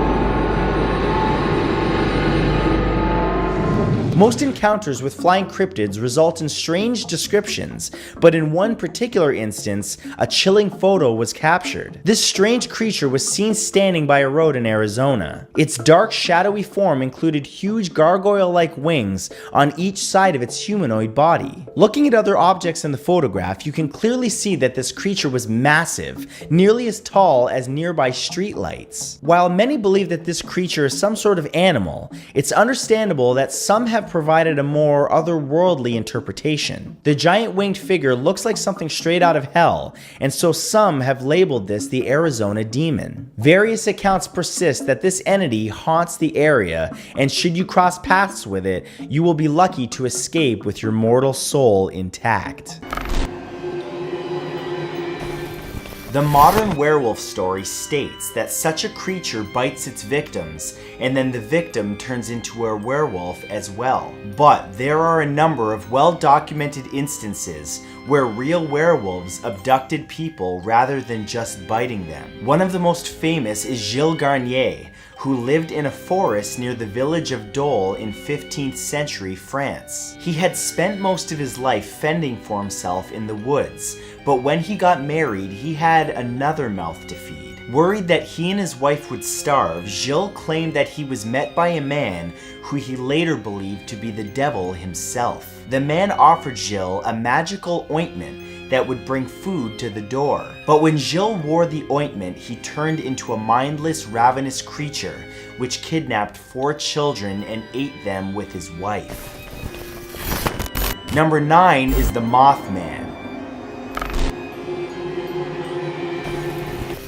Most encounters with flying cryptids result in strange descriptions, but in one particular instance, a chilling photo was captured. This strange creature was seen standing by a road in Arizona. Its dark, shadowy form included huge gargoyle-like wings on each side of its humanoid body. Looking at other objects in the photograph, you can clearly see that this creature was massive, nearly as tall as nearby streetlights. While many believe that this creature is some sort of animal, it's understandable that some have provided a more otherworldly interpretation. The giant winged figure looks like something straight out of hell, and so some have labeled this the Arizona Demon. Various accounts persist that this entity haunts the area, and should you cross paths with it, you will be lucky to escape with your mortal soul intact. The modern werewolf story states that such a creature bites its victims, and then the victim turns into a werewolf as well. But there are a number of well-documented instances where real werewolves abducted people rather than just biting them. One of the most famous is Gilles Garnier, who lived in a forest near the village of Dole in 15th century France. He had spent most of his life fending for himself in the woods, but when he got married, he had another mouth to feed. Worried that he and his wife would starve, Gilles claimed that he was met by a man who he later believed to be the devil himself. The man offered Gilles a magical ointment that would bring food to the door. But when Gilles wore the ointment, he turned into a mindless, ravenous creature, which kidnapped 4 children and ate them with his wife. Number 9 is the Moth Man.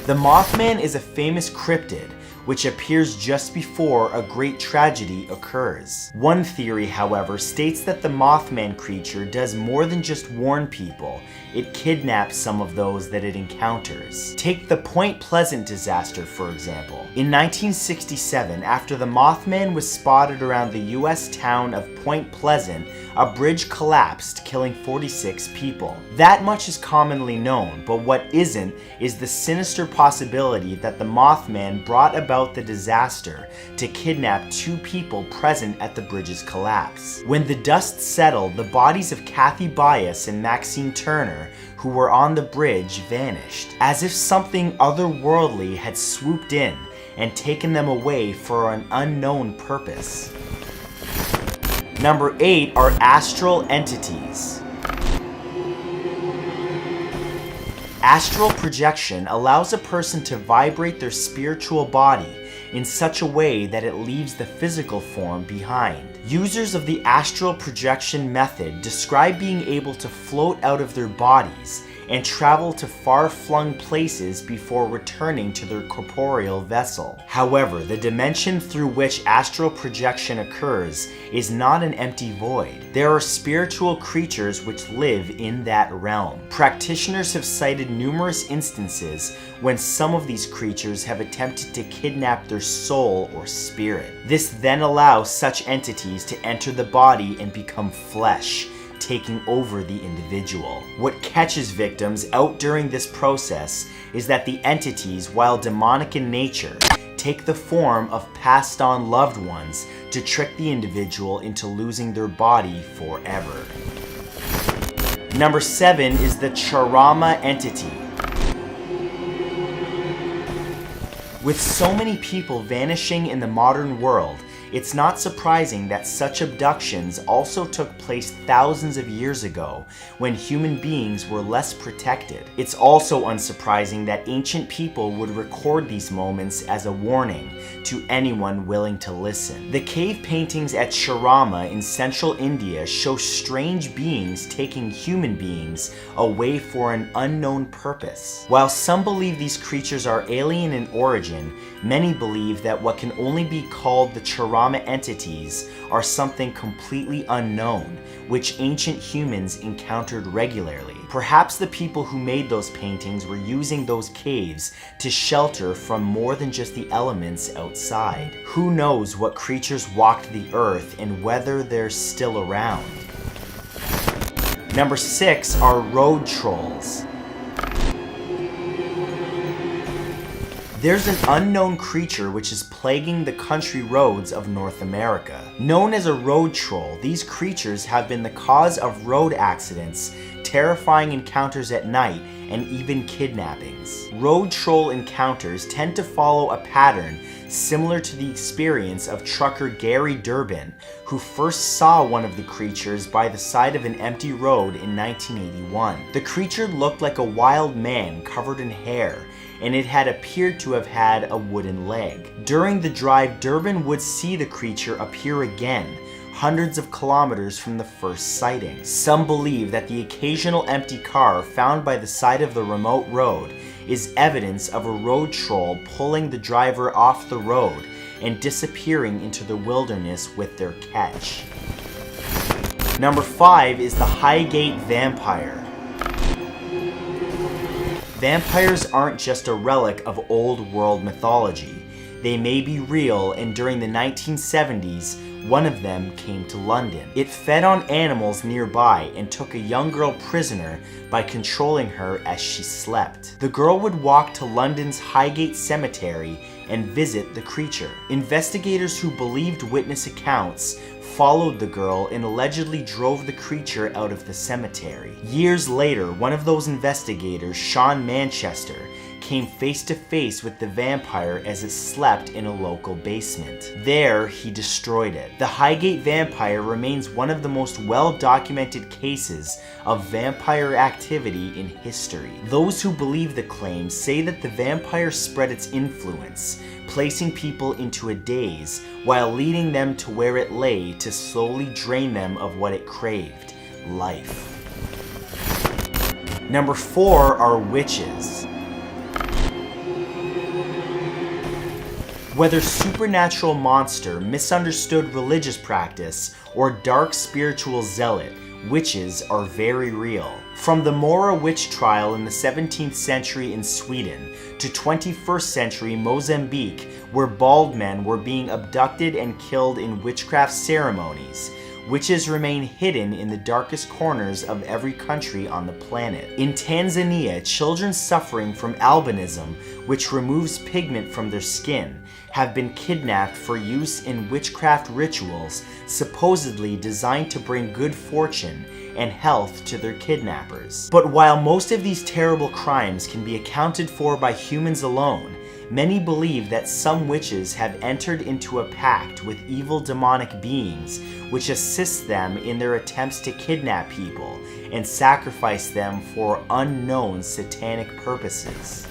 The Moth Man is a famous cryptid which appears just before a great tragedy occurs. One theory, however, states that the Mothman creature does more than just warn people. It kidnaps some of those that it encounters. Take the Point Pleasant disaster, for example. In 1967, after the Mothman was spotted around the US town of Point Pleasant, a bridge collapsed, killing 46 people. That much is commonly known, but what isn't is the sinister possibility that the Mothman brought about the disaster to kidnap 2 people present at the bridge's collapse. When the dust settled, the bodies of Kathy Bias and Maxine Turner, who were on the bridge, vanished, as if something otherworldly had swooped in and taken them away for an unknown purpose. Number 8 are Astral Entities. Astral projection allows a person to vibrate their spiritual body in such a way that it leaves the physical form behind. Users of the astral projection method describe being able to float out of their bodies and travel to far-flung places before returning to their corporeal vessel. However, the dimension through which astral projection occurs is not an empty void. There are spiritual creatures which live in that realm. Practitioners have cited numerous instances when some of these creatures have attempted to kidnap their soul or spirit. This then allows such entities to enter the body and become flesh, taking over the individual. What catches victims out during this process is that the entities, while demonic in nature, take the form of passed on loved ones to trick the individual into losing their body forever. Number 7 is the Churramama Entity. With so many people vanishing in the modern world, it's not surprising that such abductions also took place thousands of years ago when human beings were less protected. It's also unsurprising that ancient people would record these moments as a warning to anyone willing to listen. The cave paintings at Churramama in central India show strange beings taking human beings away for an unknown purpose. While some believe these creatures are alien in origin, many believe that what can only be called the Churramama entities are something completely unknown, which ancient humans encountered regularly. Perhaps the people who made those paintings were using those caves to shelter from more than just the elements outside. Who knows what creatures walked the earth and whether they're still around. Number 6 are road trolls. There's an unknown creature which is plaguing the country roads of North America. Known as a road troll, these creatures have been the cause of road accidents, terrifying encounters at night, and even kidnappings. Road troll encounters tend to follow a pattern similar to the experience of trucker Gary Durbin, who first saw one of the creatures by the side of an empty road in 1981. The creature looked like a wild man covered in hair, and it had appeared to have had a wooden leg. During the drive, Durbin would see the creature appear again, hundreds of kilometers from the first sighting. Some believe that the occasional empty car found by the side of the remote road is evidence of a road troll pulling the driver off the road and disappearing into the wilderness with their catch. Number 5 is the Highgate Vampire. Vampires aren't just a relic of old world mythology. They may be real, and during the 1970s, one of them came to London. It fed on animals nearby and took a young girl prisoner by controlling her as she slept. The girl would walk to London's Highgate Cemetery and visit the creature. Investigators who believed witness accounts followed the girl and allegedly drove the creature out of the cemetery. Years later, one of those investigators, Sean Manchester, came face to face with the vampire as it slept in a local basement. There, he destroyed it. The Highgate Vampire remains one of the most well-documented cases of vampire activity in history. Those who believe the claim say that the vampire spread its influence, placing people into a daze while leading them to where it lay to slowly drain them of what it craved: life. Number 4 are witches. Whether supernatural monster, misunderstood religious practice, or dark spiritual zealot, witches are very real. From the Mora witch trial in the 17th century in Sweden to 21st century Mozambique, where bald men were being abducted and killed in witchcraft ceremonies, witches remain hidden in the darkest corners of every country on the planet. In Tanzania, children suffering from albinism, which removes pigment from their skin, have been kidnapped for use in witchcraft rituals supposedly designed to bring good fortune and health to their kidnappers. But while most of these terrible crimes can be accounted for by humans alone, many believe that some witches have entered into a pact with evil demonic beings which assist them in their attempts to kidnap people and sacrifice them for unknown satanic purposes.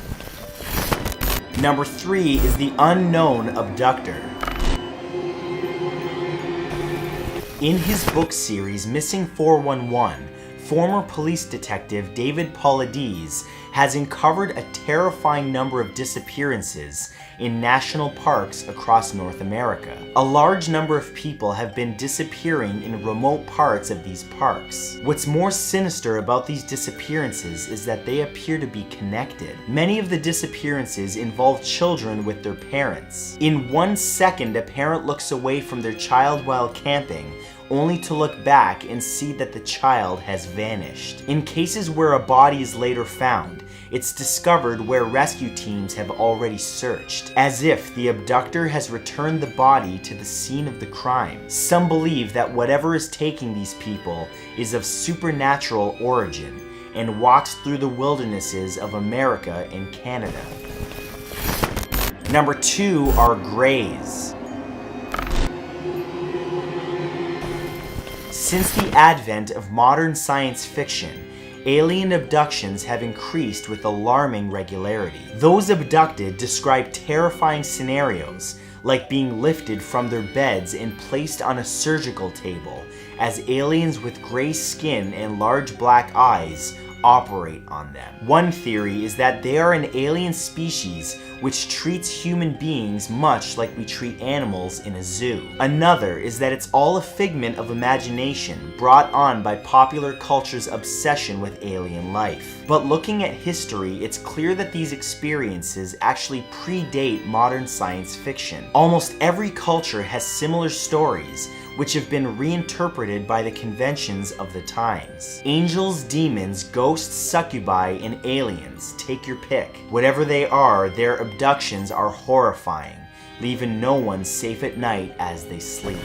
Number 3 is the Unknown Abductor. In his book series Missing 411, former police detective David Paulides has uncovered a terrifying number of disappearances in national parks across North America. A large number of people have been disappearing in remote parts of these parks. What's more sinister about these disappearances is that they appear to be connected. Many of the disappearances involve children with their parents. In 1 second, a parent looks away from their child while camping, only to look back and see that the child has vanished. In cases where a body is later found, it's discovered where rescue teams have already searched, as if the abductor has returned the body to the scene of the crime. Some believe that whatever is taking these people is of supernatural origin and walks through the wildernesses of America and Canada. Number 2 are Greys. Since the advent of modern science fiction, alien abductions have increased with alarming regularity. Those abducted describe terrifying scenarios, like being lifted from their beds and placed on a surgical table, as aliens with gray skin and large black eyes operate on them. One theory is that they are an alien species which treats human beings much like we treat animals in a zoo. Another is that it's all a figment of imagination brought on by popular culture's obsession with alien life. But looking at history, it's clear that these experiences actually predate modern science fiction. Almost every culture has similar stories, which have been reinterpreted by the conventions of the times. Angels, demons, ghosts, succubi, and aliens, take your pick. Whatever they are, their abductions are horrifying, leaving no one safe at night as they sleep.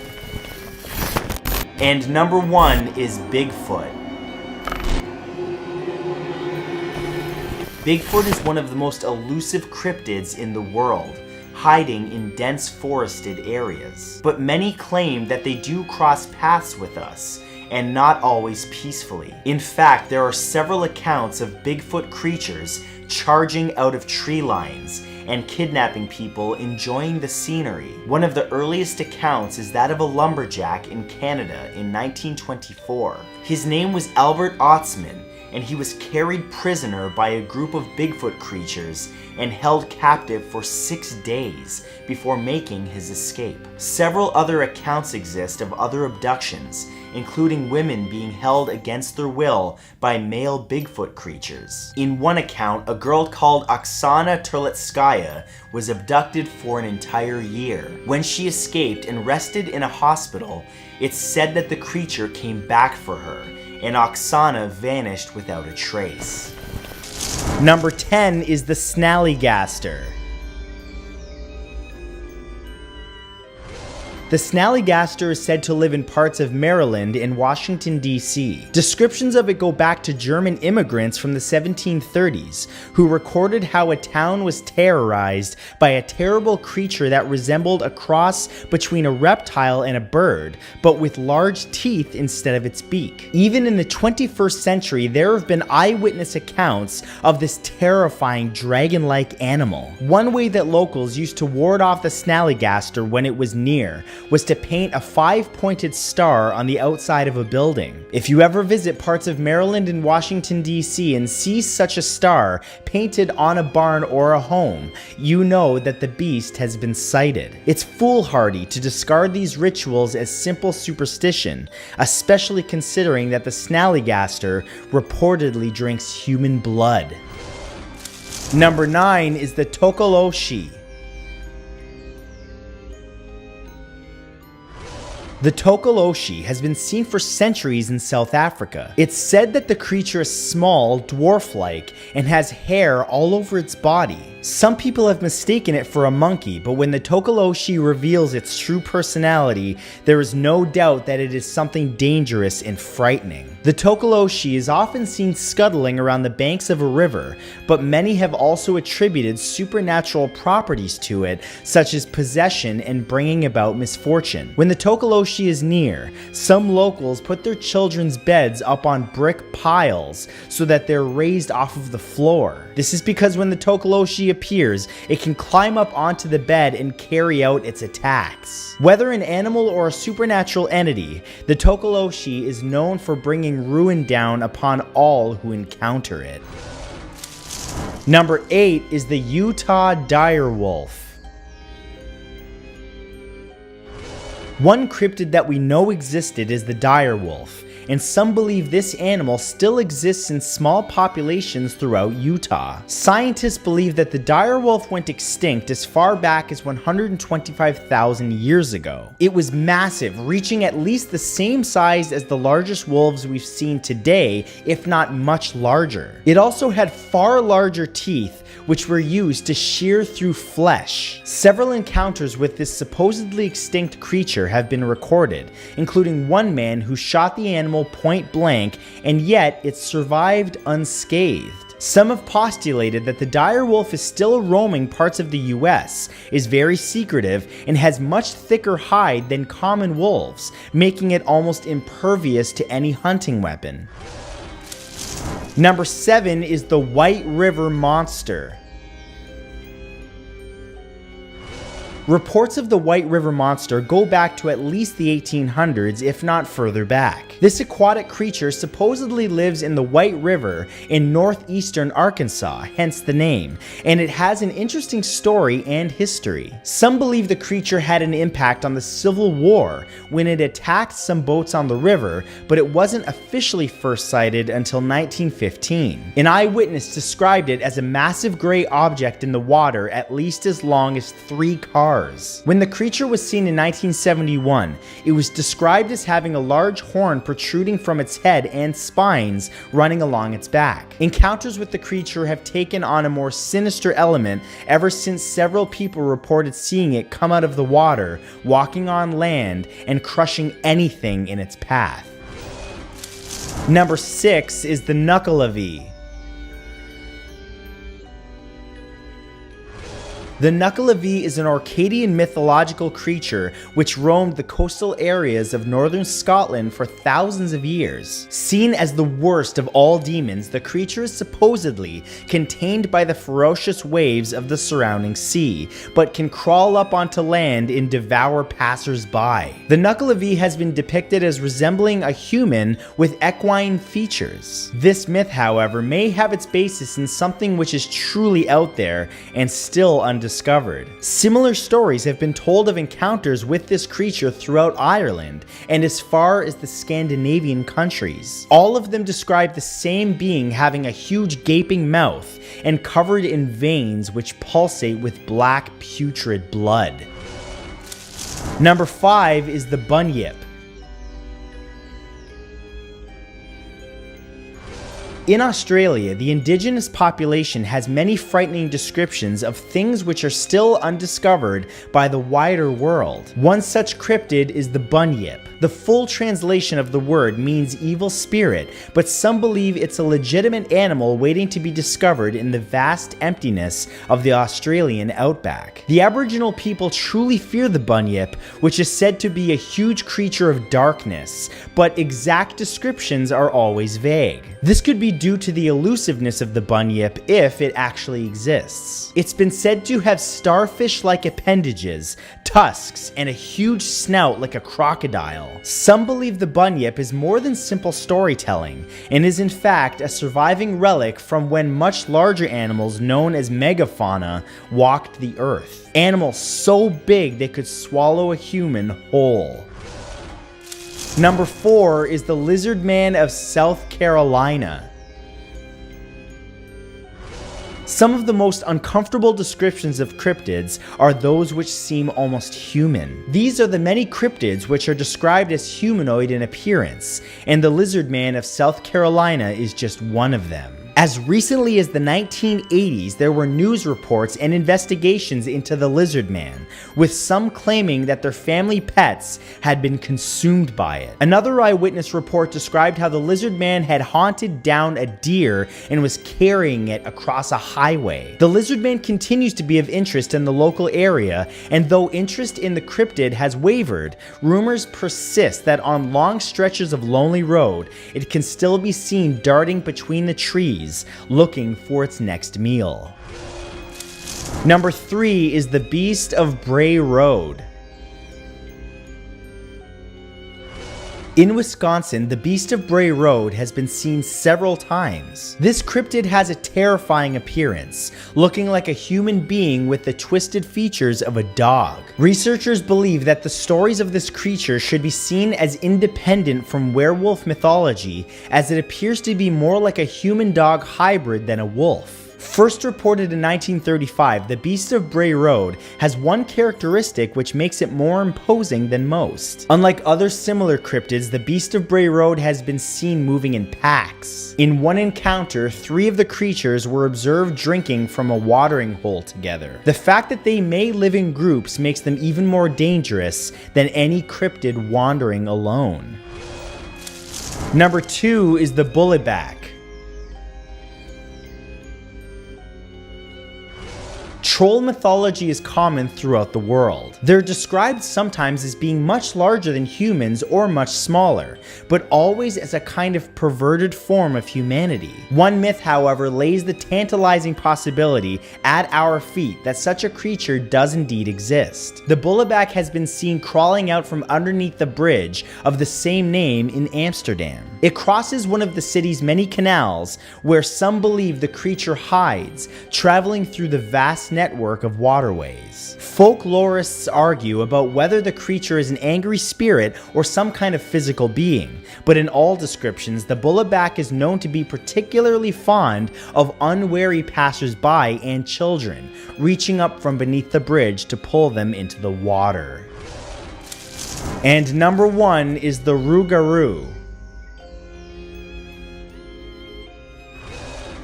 And number 1 is Bigfoot. Bigfoot is one of the most elusive cryptids in the world, hiding in dense forested areas. But many claim that they do cross paths with us, and not always peacefully. In fact, there are several accounts of Bigfoot creatures charging out of tree lines and kidnapping people enjoying the scenery. One of the earliest accounts is that of a lumberjack in Canada in 1924. His name was Albert Otzman, and he was carried prisoner by a group of Bigfoot creatures and held captive for 6 days before making his escape. Several other accounts exist of other abductions, including women being held against their will by male Bigfoot creatures. In one account, a girl called Oksana Terletskaya was abducted for an entire year. When she escaped and rested in a hospital, it's said that the creature came back for her, and Oksana vanished without a trace. Number 10 is the Snallygaster. The Snallygaster is said to live in parts of Maryland and Washington, D.C. Descriptions of it go back to German immigrants from the 1730s, who recorded how a town was terrorized by a terrible creature that resembled a cross between a reptile and a bird, but with large teeth instead of its beak. Even in the 21st century, there have been eyewitness accounts of this terrifying dragon-like animal. One way that locals used to ward off the Snallygaster when it was near was to paint a 5-pointed star on the outside of a building. If you ever visit parts of Maryland and Washington, D.C. and see such a star painted on a barn or a home, you know that the beast has been sighted. It's foolhardy to discard these rituals as simple superstition, especially considering that the Snallygaster reportedly drinks human blood. Number 9 is the Tokoloshi. The Tokoloshi has been seen for centuries in South Africa. It's said that the creature is small, dwarf-like, and has hair all over its body. Some people have mistaken it for a monkey, but when the Tokoloshi reveals its true personality, there is no doubt that it is something dangerous and frightening. The Tokoloshi is often seen scuttling around the banks of a river, but many have also attributed supernatural properties to it, such as possession and bringing about misfortune. When the Tokoloshi Tokoloshi is near, some locals put their children's beds up on brick piles so that they're raised off of the floor. This is because when the Tokoloshi appears, it can climb up onto the bed and carry out its attacks. Whether an animal or a supernatural entity, the Tokoloshi is known for bringing ruin down upon all who encounter it. Number 8 is the Utah direwolf. One cryptid that we know existed is the direwolf, and some believe this animal still exists in small populations throughout Utah. Scientists believe that the direwolf went extinct as far back as 125,000 years ago. It was massive, reaching at least the same size as the largest wolves we've seen today, if not much larger. It also had far larger teeth, which were used to shear through flesh. Several encounters with this supposedly extinct creature have been recorded, including one man who shot the animal point blank, and yet it survived unscathed. Some have postulated that the direwolf is still roaming parts of the US, is very secretive, and has much thicker hide than common wolves, making it almost impervious to any hunting weapon. Number 7 is the White River Monster. Reports of the White River Monster go back to at least the 1800s, if not further back. This aquatic creature supposedly lives in the White River in northeastern Arkansas, hence the name, and it has an interesting story and history. Some believe the creature had an impact on the Civil War when it attacked some boats on the river, but it wasn't officially first sighted until 1915. An eyewitness described it as a massive gray object in the water at least as long as 3 cars. When the creature was seen in 1971, it was described as having a large horn protruding from its head and spines running along its back. Encounters with the creature have taken on a more sinister element ever since several people reported seeing it come out of the water, walking on land, and crushing anything in its path. Number 6 is the Nuckelavee. The Nuckelavee is an Orcadian mythological creature which roamed the coastal areas of northern Scotland for thousands of years. Seen as the worst of all demons, the creature is supposedly contained by the ferocious waves of the surrounding sea, but can crawl up onto land and devour passers-by. The Nuckelavee has been depicted as resembling a human with equine features. This myth, however, may have its basis in something which is truly out there and still undiscovered. Similar stories have been told of encounters with this creature throughout Ireland and as far as the Scandinavian countries. All of them describe the same being having a huge gaping mouth and covered in veins which pulsate with black putrid blood. Number 5 is the Bunyip. In Australia, the indigenous population has many frightening descriptions of things which are still undiscovered by the wider world. One such cryptid is the Bunyip. The full translation of the word means evil spirit, but some believe it's a legitimate animal waiting to be discovered in the vast emptiness of the Australian outback. The Aboriginal people truly fear the Bunyip, which is said to be a huge creature of darkness, but exact descriptions are always vague. This could be due to the elusiveness of the Bunyip if it actually exists. It's been said to have starfish-like appendages, tusks, and a huge snout like a crocodile. Some believe the Bunyip is more than simple storytelling, and is in fact a surviving relic from when much larger animals known as megafauna walked the earth. Animals so big they could swallow a human whole. Number 4 is the Lizard Man of South Carolina. Some of the most uncomfortable descriptions of cryptids are those which seem almost human. These are the many cryptids which are described as humanoid in appearance, and the Lizard Man of South Carolina is just one of them. As recently as the 1980s, there were news reports and investigations into the Lizard Man, with some claiming that their family pets had been consumed by it. Another eyewitness report described how the Lizard Man had hunted down a deer and was carrying it across a highway. The Lizard Man continues to be of interest in the local area, and though interest in the cryptid has wavered, rumors persist that on long stretches of lonely road, it can still be seen darting between the trees, looking for its next meal. Number 3 is the Beast of Bray Road. In Wisconsin, the Beast of Bray Road has been seen several times. This cryptid has a terrifying appearance, looking like a human being with the twisted features of a dog. Researchers believe that the stories of this creature should be seen as independent from werewolf mythology, as it appears to be more like a human-dog hybrid than a wolf. First reported in 1935, the Beast of Bray Road has one characteristic which makes it more imposing than most. Unlike other similar cryptids, the Beast of Bray Road has been seen moving in packs. In one encounter, 3 of the creatures were observed drinking from a watering hole together. The fact that they may live in groups makes them even more dangerous than any cryptid wandering alone. Number 2 is the Bullywug. Troll mythology is common throughout the world. They're described sometimes as being much larger than humans or much smaller, but always as a kind of perverted form of humanity. One myth, however, lays the tantalizing possibility at our feet that such a creature does indeed exist. The Bullywug has been seen crawling out from underneath the bridge of the same name in Amsterdam. It crosses one of the city's many canals, where some believe the creature hides, traveling through the vast network of waterways. Folklorists argue about whether the creature is an angry spirit or some kind of physical being, but in all descriptions, the Bullywug is known to be particularly fond of unwary passers-by and children, reaching up from beneath the bridge to pull them into the water. And number 1 is the Rougarou.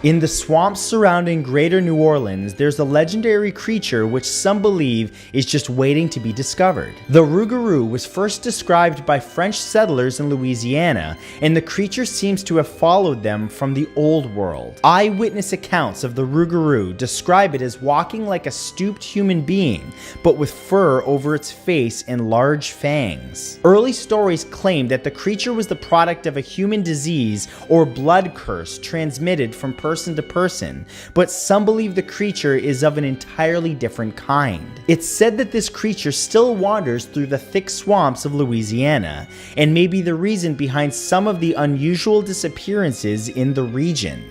In the swamps surrounding Greater New Orleans, there's a legendary creature which some believe is just waiting to be discovered. The Rougarou was first described by French settlers in Louisiana, and the creature seems to have followed them from the Old World. Eyewitness accounts of the Rougarou describe it as walking like a stooped human being, but with fur over its face and large fangs. Early stories claim that the creature was the product of a human disease or blood curse transmitted from person to person, but some believe the creature is of an entirely different kind. It's said that this creature still wanders through the thick swamps of Louisiana, and may be the reason behind some of the unusual disappearances in the region.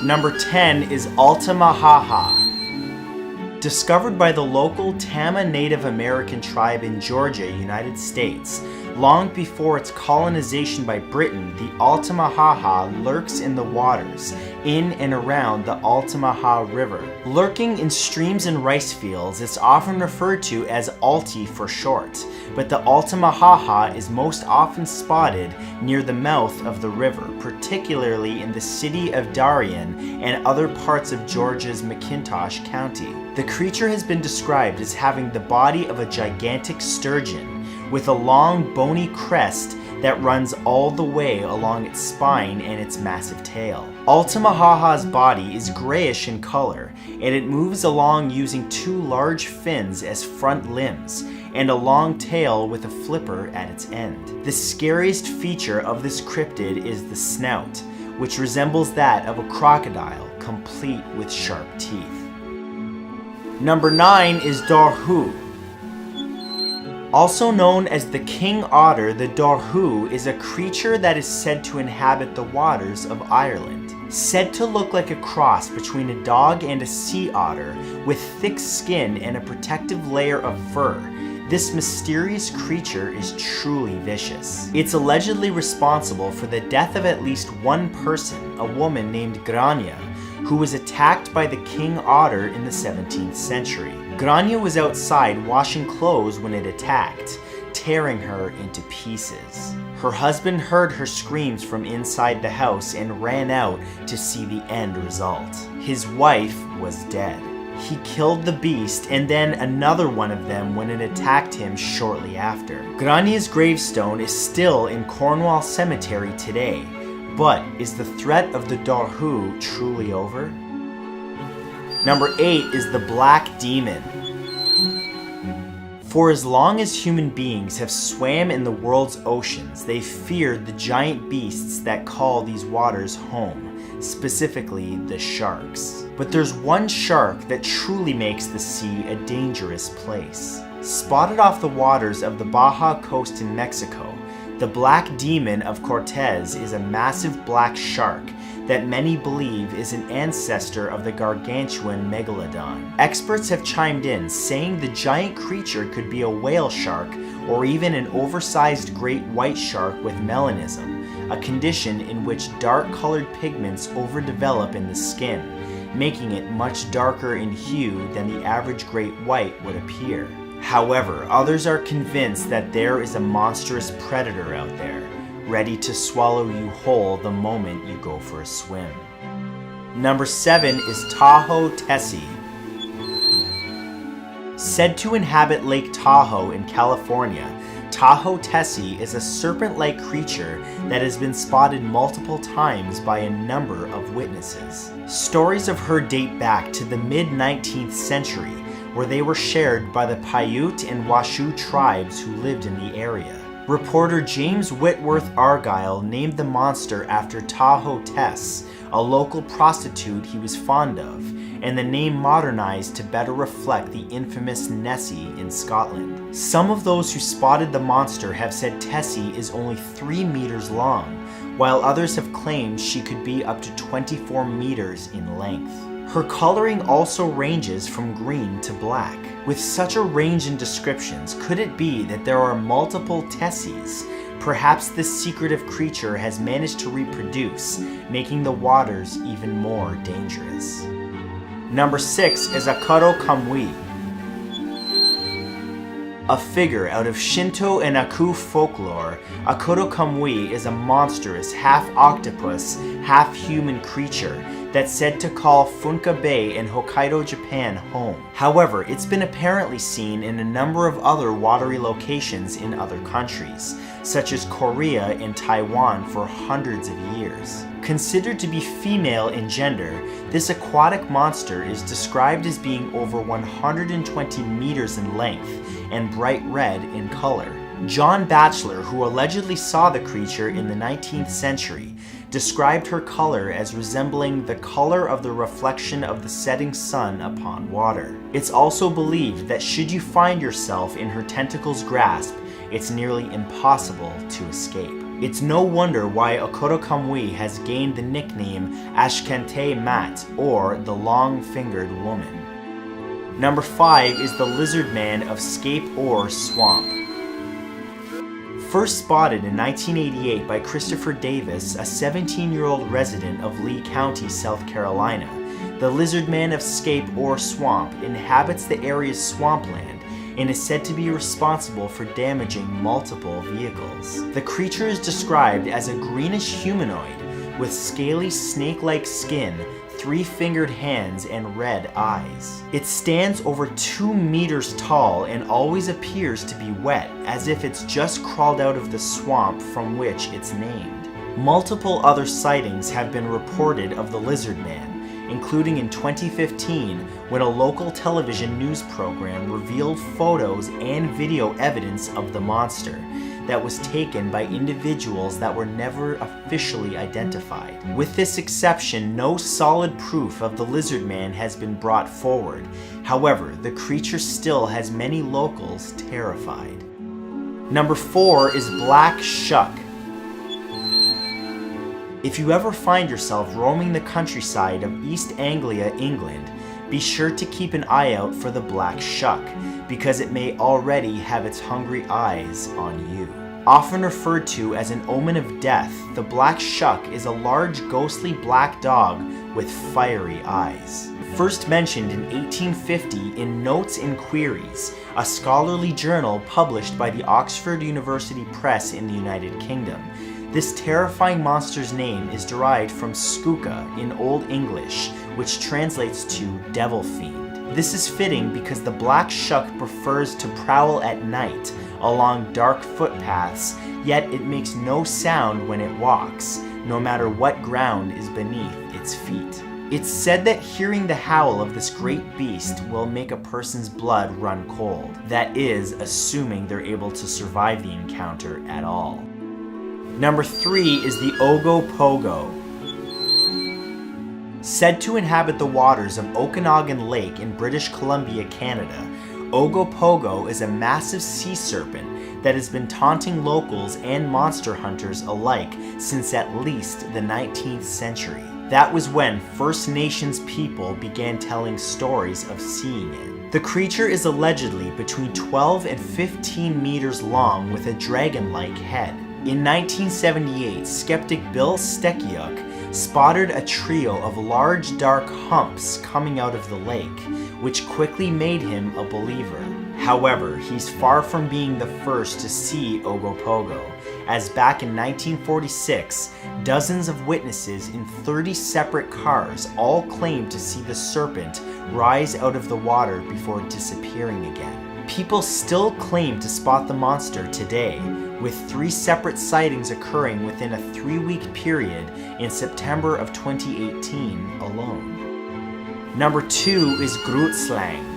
Number 10 is Altamahaha. Discovered by the local Tama Native American tribe in Georgia, United States, long before its colonization by Britain, the Altamahaha lurks in the waters, in and around the Altamaha River. Lurking in streams and rice fields, it's often referred to as Alti for short, but the Altamahaha is most often spotted near the mouth of the river, particularly in the city of Darien and other parts of Georgia's McIntosh County. The creature has been described as having the body of a gigantic sturgeon, with a long bony crest that runs all the way along its spine and its massive tail. Altamahaha's body is grayish in color, and it moves along using 2 large fins as front limbs, and a long tail with a flipper at its end. The scariest feature of this cryptid is the snout, which resembles that of a crocodile, complete with sharp teeth. Number 9 is Dorhu. Also known as the king otter, the Dorhu is a creature that is said to inhabit the waters of Ireland. Said to look like a cross between a dog and a sea otter, with thick skin and a protective layer of fur, this mysterious creature is truly vicious. It's allegedly responsible for the death of at least one person, a woman named Grania, who was attacked by the king otter in the 17th century. Grania was outside washing clothes when it attacked. tearing her into pieces. Her husband heard her screams from inside the house and ran out to see the end result. His wife was dead. He killed the beast and then another one of them when it attacked him shortly after. Grania's gravestone is still in Cornwall Cemetery today, but is the threat of the Dorhu truly over? Number 8 is the Black Demon. For as long as human beings have swam in the world's oceans, they've feared the giant beasts that call these waters home, specifically the sharks. But there's one shark that truly makes the sea a dangerous place. Spotted off the waters of the Baja coast in Mexico, the Black Demon of Cortez is a massive black shark that many believe is an ancestor of the gargantuan Megalodon. Experts have chimed in saying the giant creature could be a whale shark or even an oversized great white shark with melanism, a condition in which dark-colored pigments overdevelop in the skin, making it much darker in hue than the average great white would appear. However, others are convinced that there is a monstrous predator out there, ready to swallow you whole the moment you go for a swim. Number 7 is Tahoe Tessie. Said to inhabit Lake Tahoe in California, Tahoe Tessie is a serpent-like creature that has been spotted multiple times by a number of witnesses. Stories of her date back to the mid-19th century, where they were shared by the Paiute and Washoe tribes who lived in the area. Reporter James Whitworth Argyle named the monster after Tahoe Tess, a local prostitute he was fond of, and the name modernized to better reflect the infamous Nessie in Scotland. Some of those who spotted the monster have said Tessie is only 3 meters long, while others have claimed she could be up to 24 meters in length. Her coloring also ranges from green to black. With such a range in descriptions, could it be that there are multiple Tessies? Perhaps this secretive creature has managed to reproduce, making the waters even more dangerous. Number 6 is Akodo Kamui. A figure out of Shinto and Aku folklore, Akodo Kamui is a monstrous half-octopus, half-human creature that's said to call Funka Bay in Hokkaido, Japan home. However, it's been apparently seen in a number of other watery locations in other countries, such as Korea and Taiwan for hundreds of years. Considered to be female in gender, this aquatic monster is described as being over 120 meters in length and bright red in color. John Batchelor, who allegedly saw the creature in the 19th century, described her color as resembling the color of the reflection of the setting sun upon water. It's also believed that should you find yourself in her tentacles' grasp, it's nearly impossible to escape. It's no wonder why Akodo Kamui has gained the nickname Ashkante Mat, or the long-fingered woman. Number 5 is the Lizard Man of Scape Ore Swamp. First spotted in 1988 by Christopher Davis, a 17-year-old resident of Lee County, South Carolina, the Lizard Man of Scape Ore Swamp inhabits the area's swampland and is said to be responsible for damaging multiple vehicles. The creature is described as a greenish humanoid with scaly snake-like skin, 3-fingered hands, and red eyes. It stands over 2 meters tall and always appears to be wet, as if it's just crawled out of the swamp from which it's named. Multiple other sightings have been reported of the Lizard Man, including in 2015 when a local television news program revealed photos and video evidence of the monster that was taken by individuals that were never officially identified. With this exception, no solid proof of the Lizard Man has been brought forward. However, the creature still has many locals terrified. Number 4 is Black Shuck. If you ever find yourself roaming the countryside of East Anglia, England, be sure to keep an eye out for the Black Shuck, because it may already have its hungry eyes on you. Often referred to as an omen of death, the black shuck is a large ghostly black dog with fiery eyes. First mentioned in 1850 in Notes and Queries, a scholarly journal published by the Oxford University Press in the United Kingdom. This terrifying monster's name is derived from Skooka in Old English, which translates to devil fiend. This is fitting because the black shuck prefers to prowl at night along dark footpaths, yet it makes no sound when it walks, no matter what ground is beneath its feet. It's said that hearing the howl of this great beast will make a person's blood run cold. That is, assuming they're able to survive the encounter at all. Number 3 is the Ogopogo. Said to inhabit the waters of Okanagan Lake in British Columbia, Canada, Ogopogo is a massive sea serpent that has been taunting locals and monster hunters alike since at least the 19th century. That was when First Nations people began telling stories of seeing it. The creature is allegedly between 12 and 15 meters long with a dragon-like head. In 1978, skeptic Bill Stekiuk spotted a trio of large dark humps coming out of the lake, which quickly made him a believer. However, he's far from being the first to see Ogopogo, as back in 1946, dozens of witnesses in 30 separate cars all claimed to see the serpent rise out of the water before disappearing again. People still claim to spot the monster today, with 3 separate sightings occurring within a 3-week period in September of 2018 alone. Number 2 is Grootslang.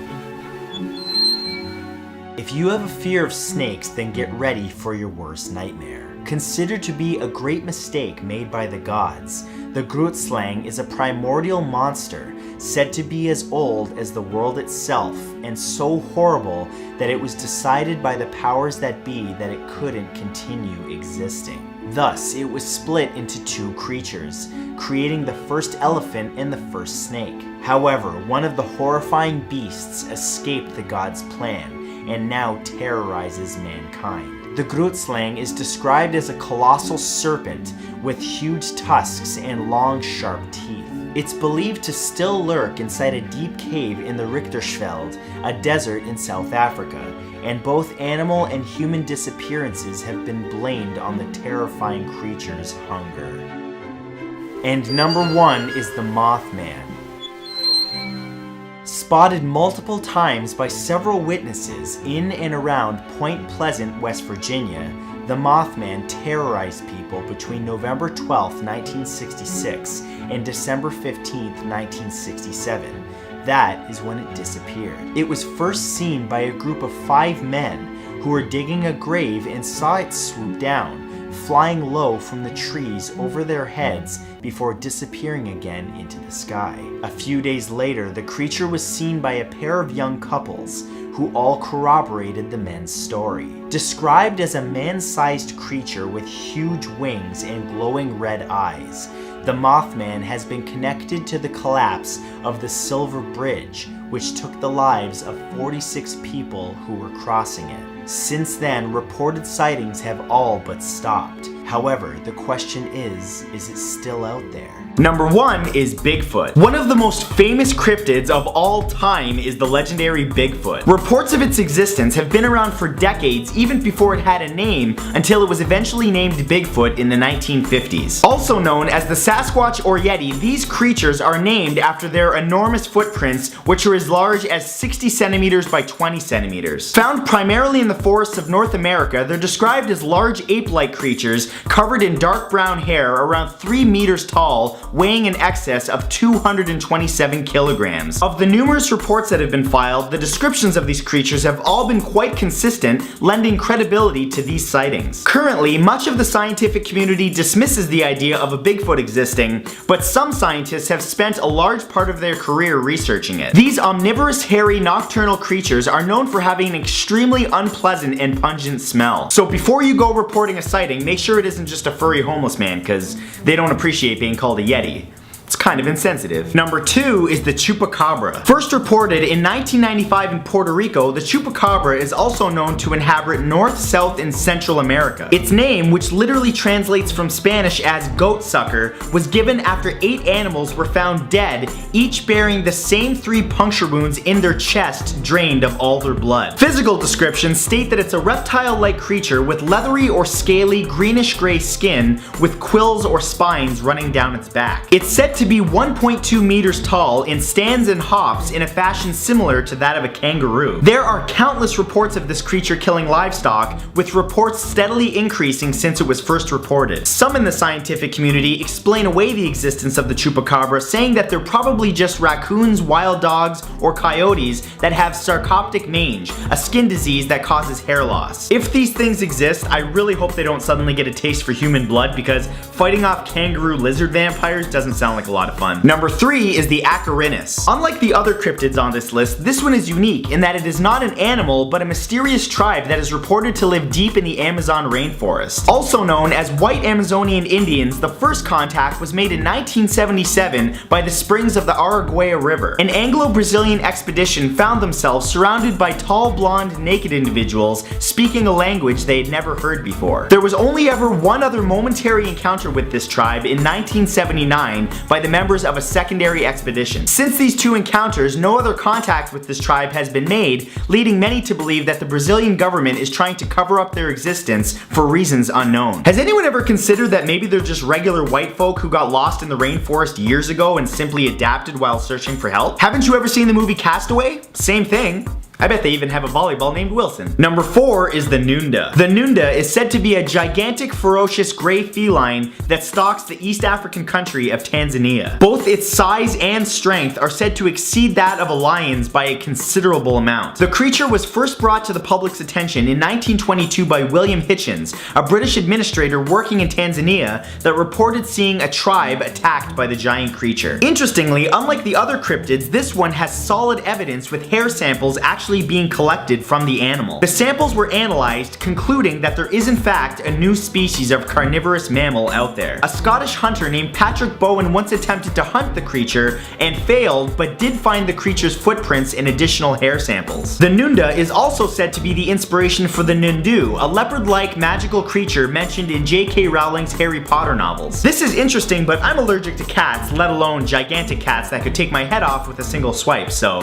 If you have a fear of snakes, then get ready for your worst nightmare. Considered to be a great mistake made by the gods, the Grootslang is a primordial monster said to be as old as the world itself and so horrible that it was decided by the powers that be that it couldn't continue existing. Thus, it was split into 2 creatures, creating the first elephant and the first snake. However, one of the horrifying beasts escaped the gods' plan and now terrorizes mankind. The Grootslang is described as a colossal serpent with huge tusks and long, sharp teeth. It's believed to still lurk inside a deep cave in the Richtersveld, a desert in South Africa, and both animal and human disappearances have been blamed on the terrifying creature's hunger. And number 1 is the Moth Man. Spotted multiple times by several witnesses in and around Point Pleasant, West Virginia, the Moth Man terrorized people between November 12, 1966 and December 15, 1967. That is when it disappeared. It was first seen by a group of 5 men who were digging a grave and saw it swoop down, flying low from the trees over their heads before disappearing again into the sky. A few days later, the creature was seen by a pair of young couples who all corroborated the men's story. Described as a man-sized creature with huge wings and glowing red eyes, the Mothman has been connected to the collapse of the Silver Bridge, which took the lives of 46 people who were crossing it. Since then, reported sightings have all but stopped. However, the question is it still out there? Number 1 is Bigfoot. One of the most famous cryptids of all time is the legendary Bigfoot. Reports of its existence have been around for decades, even before it had a name, until it was eventually named Bigfoot in the 1950s. Also known as the Sasquatch or Yeti, these creatures are named after their enormous footprints, which are as large as 60 centimeters by 20 centimeters. Found primarily in the forests of North America, they're described as large ape-like creatures covered in dark brown hair around 3 meters tall, weighing in excess of 227 kilograms. Of the numerous reports that have been filed, the descriptions of these creatures have all been quite consistent, lending credibility to these sightings. Currently, much of the scientific community dismisses the idea of a Bigfoot existing, but some scientists have spent a large part of their career researching it. These omnivorous, hairy, nocturnal creatures are known for having an extremely unpleasant and pungent smell. So before you go reporting a sighting, make sure it isn't just a furry homeless man, because they don't appreciate being called a Yeti. It's kind of insensitive. Number 2 is the Chupacabra. First reported in 1995 in Puerto Rico, the Chupacabra is also known to inhabit North, South, and Central America. Its name, which literally translates from Spanish as goat sucker, was given after 8 animals were found dead, each bearing the same 3 puncture wounds in their chest drained of all their blood. Physical descriptions state that it's a reptile-like creature with leathery or scaly greenish-gray skin with quills or spines running down its back. It's said to be 1.2 meters tall and stands and hops in a fashion similar to that of a kangaroo. There are countless reports of this creature killing livestock, with reports steadily increasing since it was first reported. Some in the scientific community explain away the existence of the Chupacabra, saying that they're probably just raccoons, wild dogs, or coyotes that have sarcoptic mange, a skin disease that causes hair loss. If these things exist, I really hope they don't suddenly get a taste for human blood, because fighting off kangaroo lizard vampires doesn't sound like a lot of fun. Number 3 is the Acarinus. Unlike the other cryptids on this list, this one is unique in that it is not an animal, but a mysterious tribe that is reported to live deep in the Amazon rainforest. Also known as White Amazonian Indians, the first contact was made in 1977 by the springs of the Araguaia River. An Anglo-Brazilian expedition found themselves surrounded by tall, blonde, naked individuals speaking a language they had never heard before. There was only ever one other momentary encounter with this tribe in 1979 by the members of a secondary expedition. Since these 2 encounters, no other contact with this tribe has been made, leading many to believe that the Brazilian government is trying to cover up their existence for reasons unknown. Has anyone ever considered that maybe they're just regular white folk who got lost in the rainforest years ago and simply adapted while searching for help? Haven't you ever seen the movie Castaway? Same thing. I bet they even have a volleyball named Wilson. Number 4 is the Nunda. The Nunda is said to be a gigantic, ferocious gray feline that stalks the East African country of Tanzania. Both its size and strength are said to exceed that of a lion's by a considerable amount. The creature was first brought to the public's attention in 1922 by William Hitchens, a British administrator working in Tanzania that reported seeing a tribe attacked by the giant creature. Interestingly, unlike the other cryptids, this one has solid evidence with hair samples actually being collected from the animal. The samples were analyzed, concluding that there is in fact a new species of carnivorous mammal out there. A Scottish hunter named Patrick Bowen once attempted to hunt the creature and failed, but did find the creature's footprints and additional hair samples. The Nunda is also said to be the inspiration for the Nundu, a leopard-like magical creature mentioned in J.K. Rowling's Harry Potter novels. This is interesting, but I'm allergic to cats, let alone gigantic cats that could take my head off with a single swipe, so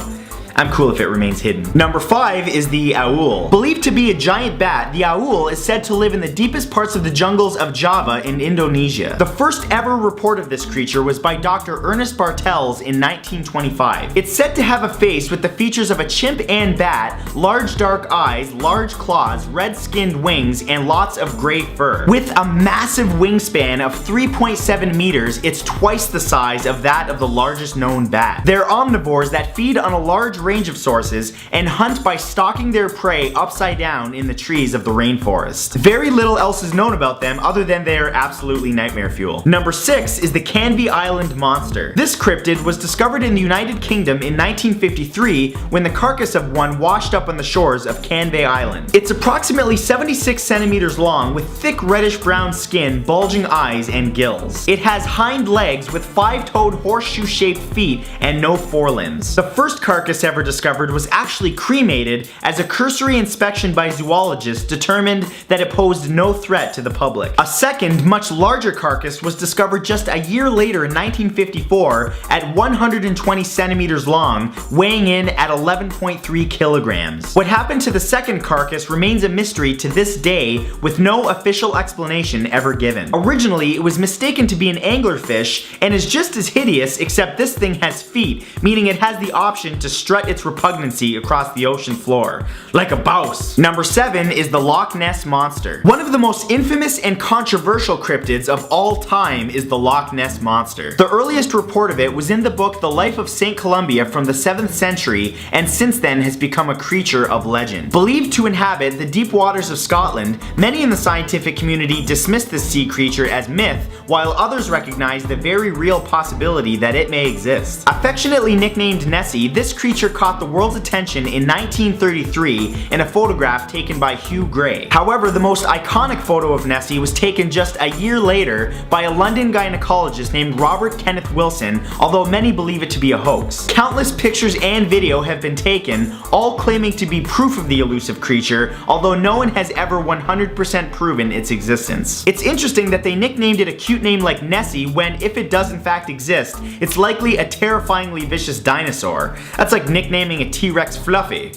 I'm cool if it remains hidden. Number 5 is the Owl. Believed to be a giant bat, the owl is said to live in the deepest parts of the jungles of Java in Indonesia. The first ever report of this creature was by Dr. Ernest Bartels in 1925. It's said to have a face with the features of a chimp and bat, large dark eyes, large claws, red-skinned wings, and lots of gray fur. With a massive wingspan of 3.7 meters, it's twice the size of that of the largest known bat. They're omnivores that feed on a large range of sources and hunt by stalking their prey upside down in the trees of the rainforest. Very little else is known about them other than they are absolutely nightmare fuel. Number 6 is the Canvey Island Monster. This cryptid was discovered in the United Kingdom in 1953 when the carcass of one washed up on the shores of Canvey Island. It's approximately 76 centimeters long with thick reddish brown skin, bulging eyes, and gills. It has hind legs with 5-toed horseshoe-shaped feet and no forelimbs. The first carcass ever discovered was actually cremated, as a cursory inspection by zoologists determined that it posed no threat to the public. A second, much larger carcass was discovered just a year later in 1954 at 120 centimeters long, weighing in at 11.3 kilograms. What happened to the second carcass remains a mystery to this day, with no official explanation ever given. Originally, it was mistaken to be an anglerfish and is just as hideous, except this thing has feet, meaning it has the option to strut its repugnancy across the ocean floor, like a bouse. Number 7 is the Loch Ness Monster. One of the most infamous and controversial cryptids of all time is the Loch Ness Monster. The earliest report of it was in the book The Life of St. Columba from the 7th century, and since then has become a creature of legend. Believed to inhabit the deep waters of Scotland, many in the scientific community dismiss this sea creature as myth, while others recognize the very real possibility that it may exist. Affectionately nicknamed Nessie, this creature caught the world's attention in 1933 in a photograph taken by Hugh Gray. However, the most iconic photo of Nessie was taken just a year later by a London gynecologist named Robert Kenneth Wilson, although many believe it to be a hoax. Countless pictures and video have been taken, all claiming to be proof of the elusive creature, although no one has ever 100% proven its existence. It's interesting that they nicknamed it a cute name like Nessie when, if it does in fact exist, it's likely a terrifyingly vicious dinosaur. That's like nicknaming a T-Rex Fluffy.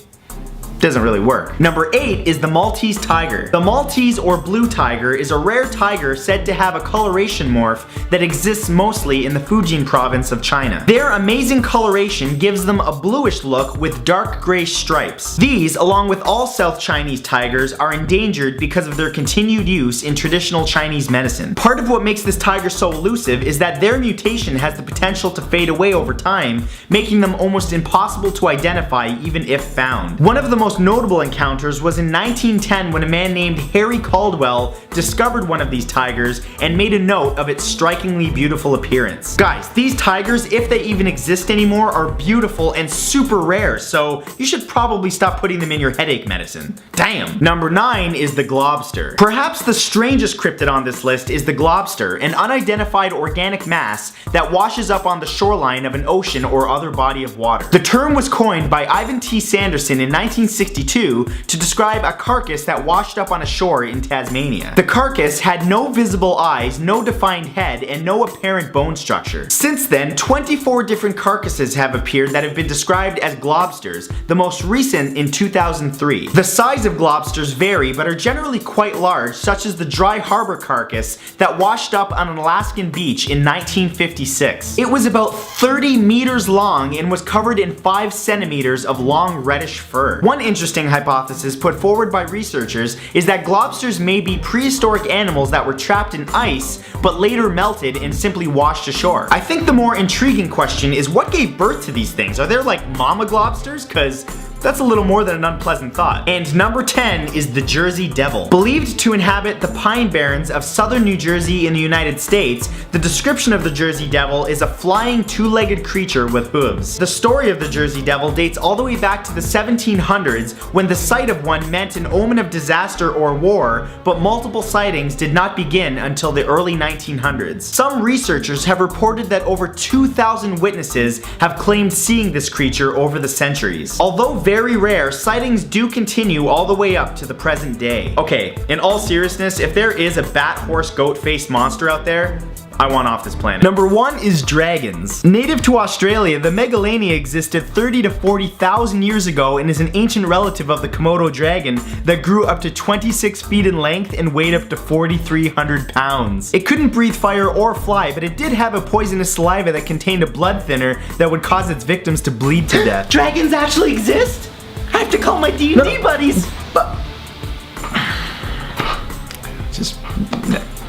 Doesn't really work. Number 8 is the Maltese tiger. The Maltese or blue tiger is a rare tiger said to have a coloration morph that exists mostly in the Fujian province of China. Their amazing coloration gives them a bluish look with dark gray stripes. These, along with all South Chinese tigers, are endangered because of their continued use in traditional Chinese medicine. Part of what makes this tiger so elusive is that their mutation has the potential to fade away over time, making them almost impossible to identify even if found. One of the most notable encounters was in 1910 when a man named Harry Caldwell discovered one of these tigers and made a note of its strikingly beautiful appearance. Guys, these tigers, if they even exist anymore, are beautiful and super rare, so you should probably stop putting them in your headache medicine. Damn. Number 9 is the globster. Perhaps the strangest cryptid on this list is the globster, an unidentified organic mass that washes up on the shoreline of an ocean or other body of water. The term was coined by Ivan T. Sanderson in 1962 to describe a carcass that washed up on a shore in Tasmania. The carcass had no visible eyes, no defined head, and no apparent bone structure. Since then, 24 different carcasses have appeared that have been described as globsters, the most recent in 2003. The size of globsters vary but are generally quite large, such as the dry harbor carcass that washed up on an Alaskan beach in 1956. It was about 30 meters long and was covered in 5 centimeters of long reddish fur. One interesting hypothesis put forward by researchers is that globsters may be prehistoric animals that were trapped in ice but later melted and simply washed ashore. I think the more intriguing question is what gave birth to these things? Are there like mama globsters? Cause that's a little more than an unpleasant thought. And number 10 is the Jersey Devil. Believed to inhabit the Pine Barrens of southern New Jersey in the United States, the description of the Jersey Devil is a flying two-legged creature with hooves. The story of the Jersey Devil dates all the way back to the 1700s when the sight of one meant an omen of disaster or war, but multiple sightings did not begin until the early 1900s. Some researchers have reported that over 2,000 witnesses have claimed seeing this creature over the centuries. Although very rare, sightings do continue all the way up to the present day. Okay, in all seriousness, if there is a bat, horse, goat-faced monster out there, I want off this planet. Number 1 is dragons. Native to Australia, the Megalania existed 30 to 40,000 years ago and is an ancient relative of the Komodo dragon that grew up to 26 feet in length and weighed up to 4,300 pounds. It couldn't breathe fire or fly, but it did have a poisonous saliva that contained a blood thinner that would cause its victims to bleed to death. Dragons actually exist? I have to call my D&D buddies!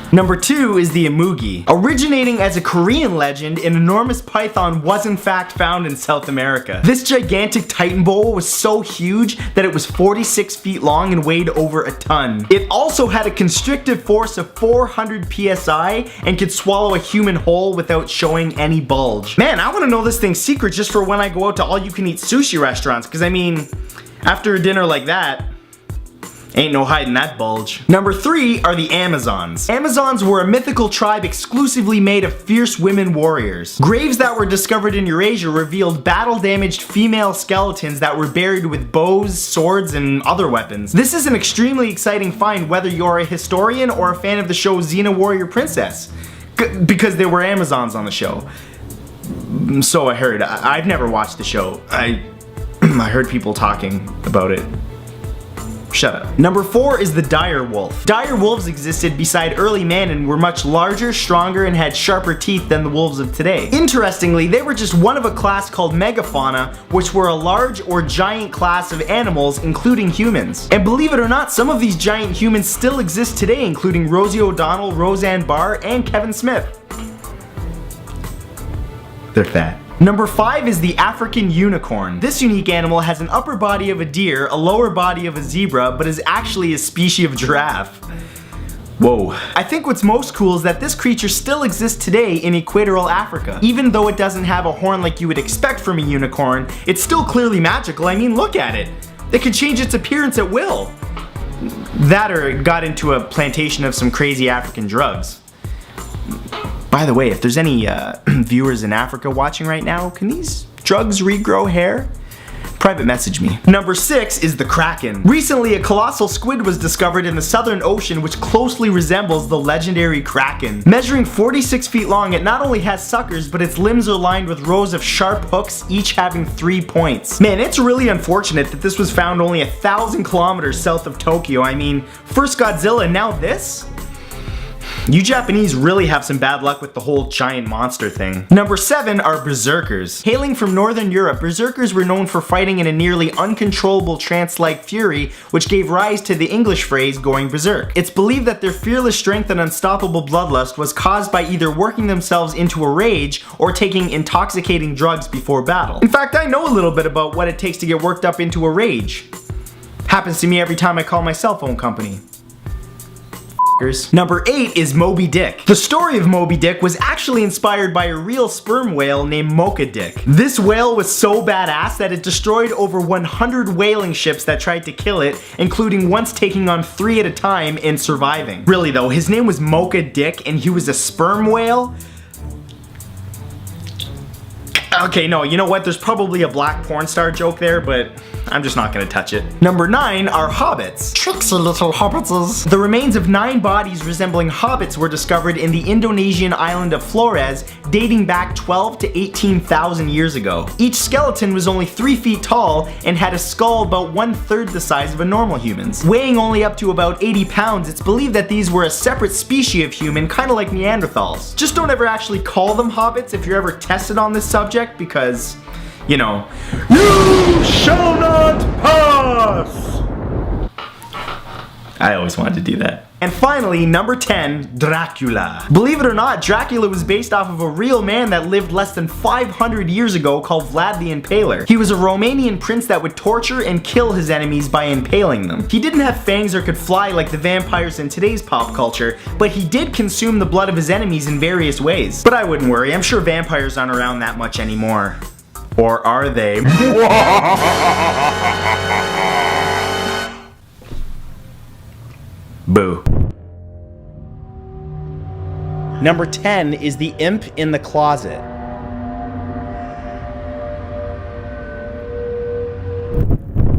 Number 2 is the Imugi. Originating as a Korean legend, an enormous python was in fact found in South America. This gigantic titan bowl was so huge that it was 46 feet long and weighed over a ton. It also had a constrictive force of 400 psi and could swallow a human whole without showing any bulge. Man, I want to know this thing's secret just for when I go out to all-you-can-eat sushi restaurants, because I mean, after a dinner like that, ain't no hiding that bulge. Number 3 are the Amazons. Amazons were a mythical tribe exclusively made of fierce women warriors. Graves that were discovered in Eurasia revealed battle-damaged female skeletons that were buried with bows, swords, and other weapons. This is an extremely exciting find whether you're a historian or a fan of the show Xena Warrior Princess, because there were Amazons on the show. So I heard. I've never watched the show. I heard people talking about it. Shut up. Number 4 is the dire wolf. Dire wolves existed beside early man and were much larger, stronger, and had sharper teeth than the wolves of today. Interestingly, they were just one of a class called megafauna, which were a large or giant class of animals, including humans. And believe it or not, some of these giant humans still exist today, including Rosie O'Donnell, Roseanne Barr, and Kevin Smith. They're fat. Number 5 is the African unicorn. This unique animal has an upper body of a deer, a lower body of a zebra, but is actually a species of giraffe. Whoa. I think what's most cool is that this creature still exists today in equatorial Africa. Even though it doesn't have a horn like you would expect from a unicorn, it's still clearly magical. I mean, look at it. It can change its appearance at will. That or it got into a plantation of some crazy African drugs. By the way, if there's any viewers in Africa watching right now, can these drugs regrow hair? Private message me. Number 6 is the Kraken. Recently, a colossal squid was discovered in the Southern Ocean which closely resembles the legendary Kraken. Measuring 46 feet long, it not only has suckers, but its limbs are lined with rows of sharp hooks, each having 3 points. Man, it's really unfortunate that this was found only 1,000 kilometers south of Tokyo. I mean, first Godzilla and now this? You Japanese really have some bad luck with the whole giant monster thing. Number 7 are Berserkers. Hailing from Northern Europe, Berserkers were known for fighting in a nearly uncontrollable trance-like fury, which gave rise to the English phrase going berserk. It's believed that their fearless strength and unstoppable bloodlust was caused by either working themselves into a rage or taking intoxicating drugs before battle. In fact, I know a little bit about what it takes to get worked up into a rage. Happens to me every time I call my cell phone company. Number 8 is Moby Dick. The story of Moby Dick was actually inspired by a real sperm whale named Mocha Dick. This whale was so badass that it destroyed over 100 whaling ships that tried to kill it, including once taking on 3 at a time and surviving. Really though, his name was Mocha Dick and he was a sperm whale? Okay, no, you know what? There's probably a black porn star joke there, but I'm just not gonna touch it. Number 9 are hobbits. Tricksy little hobbitses. The remains of 9 bodies resembling hobbits were discovered in the Indonesian island of Flores, dating back 12 to 18,000 years ago. Each skeleton was only 3 feet tall and had a skull about 1/3 the size of a normal human's. Weighing only up to about 80 pounds, it's believed that these were a separate species of human, kind of like Neanderthals. Just don't ever actually call them hobbits if you're ever tested on this subject, because, you know, you shall not pass! I always wanted to do that. And finally, number 10, Dracula. Believe it or not, Dracula was based off of a real man that lived less than 500 years ago called Vlad the Impaler. He was a Romanian prince that would torture and kill his enemies by impaling them. He didn't have fangs or could fly like the vampires in today's pop culture, but he did consume the blood of his enemies in various ways. But I wouldn't worry, I'm sure vampires aren't around that much anymore. Or are they? Boo. Number 10 is the Imp in the Closet.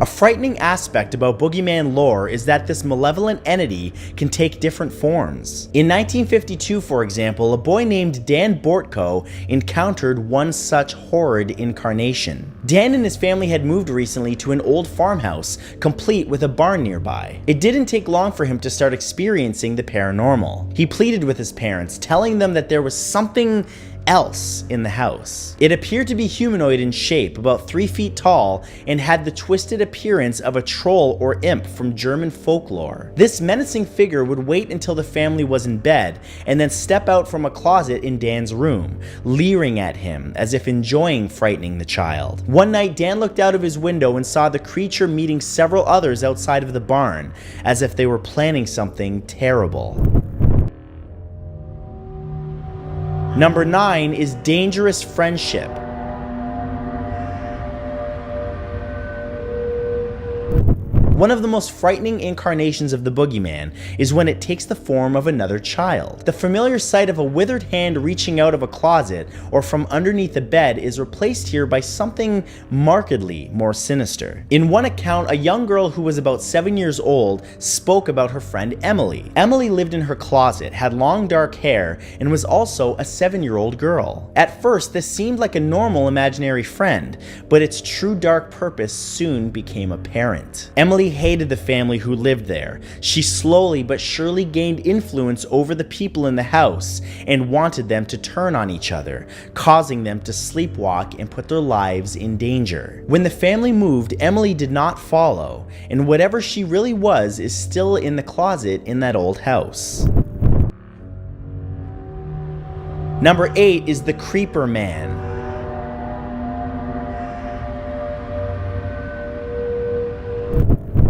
A frightening aspect about boogeyman lore is that this malevolent entity can take different forms. In 1952, for example, a boy named Dan Bortko encountered one such horrid incarnation. Dan and his family had moved recently to an old farmhouse, complete with a barn nearby. It didn't take long for him to start experiencing the paranormal. He pleaded with his parents, telling them that there was something else in the house. It appeared to be humanoid in shape, about 3 feet tall, and had the twisted appearance of a troll or imp from German folklore. This menacing figure would wait until the family was in bed, and then step out from a closet in Dan's room, leering at him as if enjoying frightening the child. One night, Dan looked out of his window and saw the creature meeting several others outside of the barn, as if they were planning something terrible. Number 9 is Dangerous Friendship. One of the most frightening incarnations of the boogeyman is when it takes the form of another child. The familiar sight of a withered hand reaching out of a closet or from underneath a bed is replaced here by something markedly more sinister. In one account, a young girl who was about 7 years old spoke about her friend Emily. Emily lived in her closet, had long dark hair, and was also a 7-year-old girl. At first, this seemed like a normal imaginary friend, but its true dark purpose soon became apparent. Emily hated the family who lived there. She slowly but surely gained influence over the people in the house and wanted them to turn on each other, causing them to sleepwalk and put their lives in danger. When the family moved, Emily did not follow, and whatever she really was is still in the closet in that old house. Number 8 is the Creeper Man.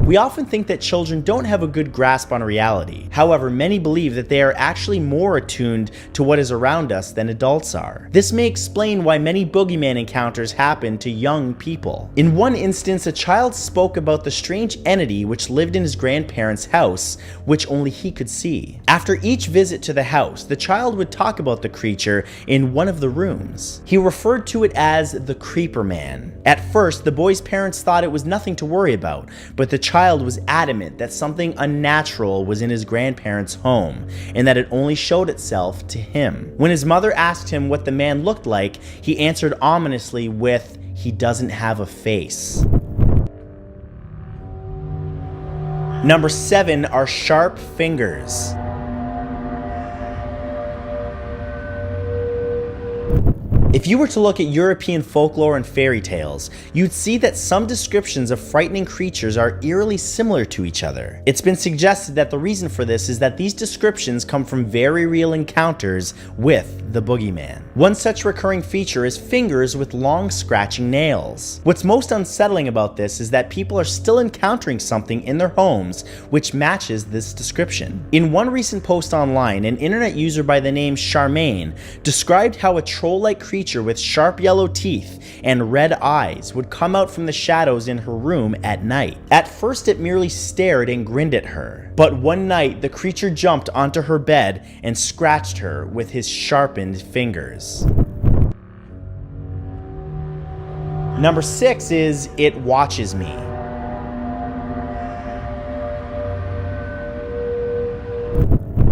We often think that children don't have a good grasp on reality. However, many believe that they are actually more attuned to what is around us than adults are. This may explain why many boogeyman encounters happen to young people. In one instance, a child spoke about the strange entity which lived in his grandparents' house, which only he could see. After each visit to the house, the child would talk about the creature in one of the rooms. He referred to it as the Creeper Man. At first, the boy's parents thought it was nothing to worry about, but the child was adamant that something unnatural was in his grandparents' home, and that it only showed itself to him. When his mother asked him what the man looked like, he answered ominously with, "He doesn't have a face." Number 7 are sharp fingers. If you were to look at European folklore and fairy tales, you'd see that some descriptions of frightening creatures are eerily similar to each other. It's been suggested that the reason for this is that these descriptions come from very real encounters with the boogeyman. One such recurring feature is fingers with long scratching nails. What's most unsettling about this is that people are still encountering something in their homes which matches this description. In one recent post online, an internet user by the name Charmaine described how a troll-like creature with sharp yellow teeth and red eyes would come out from the shadows in her room at night. At first it merely stared and grinned at her, but one night the creature jumped onto her bed and scratched her with his sharpened fingers. Number 6 is It Watches Me.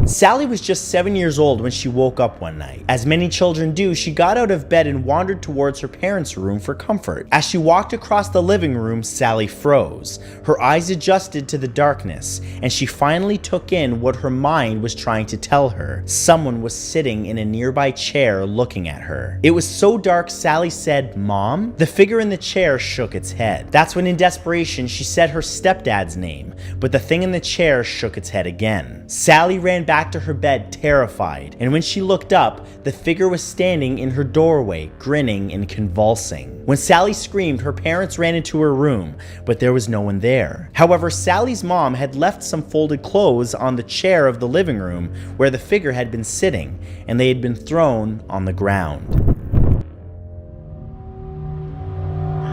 Sally was just 7 years old when she woke up one night. As many children do, she got out of bed and wandered towards her parents' room for comfort. As she walked across the living room, Sally froze. Her eyes adjusted to the darkness, and she finally took in what her mind was trying to tell her. Someone was sitting in a nearby chair looking at her. It was so dark, Sally said, "Mom?" The figure in the chair shook its head. That's when, in desperation, she said her stepdad's name, but the thing in the chair shook its head again. Sally ran back to her bed terrified, and when she looked up, the figure was standing in her doorway, grinning and convulsing. When Sally screamed, her parents ran into her room, but there was no one there. However, Sally's mom had left some folded clothes on the chair of the living room where the figure had been sitting, and they had been thrown on the ground.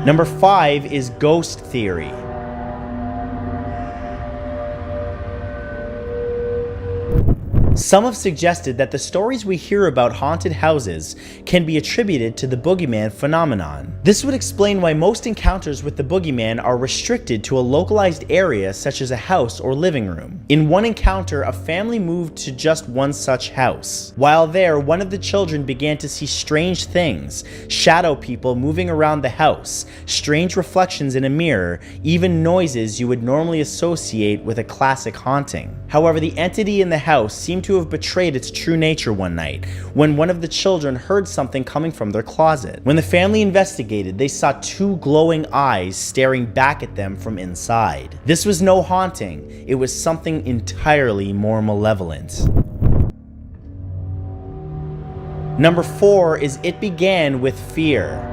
Number 5 is Ghost Theory. Some have suggested that the stories we hear about haunted houses can be attributed to the boogeyman phenomenon. This would explain why most encounters with the boogeyman are restricted to a localized area such as a house or living room. In one encounter, a family moved to just one such house. While there, one of the children began to see strange things, shadow people moving around the house, strange reflections in a mirror, even noises you would normally associate with a classic haunting. However, the entity in the house seemed to have betrayed its true nature one night when one of the children heard something coming from their closet. When the family investigated, they saw 2 glowing eyes staring back at them from inside. This was no haunting, it was something entirely more malevolent. Number 4 is It Began with Fear.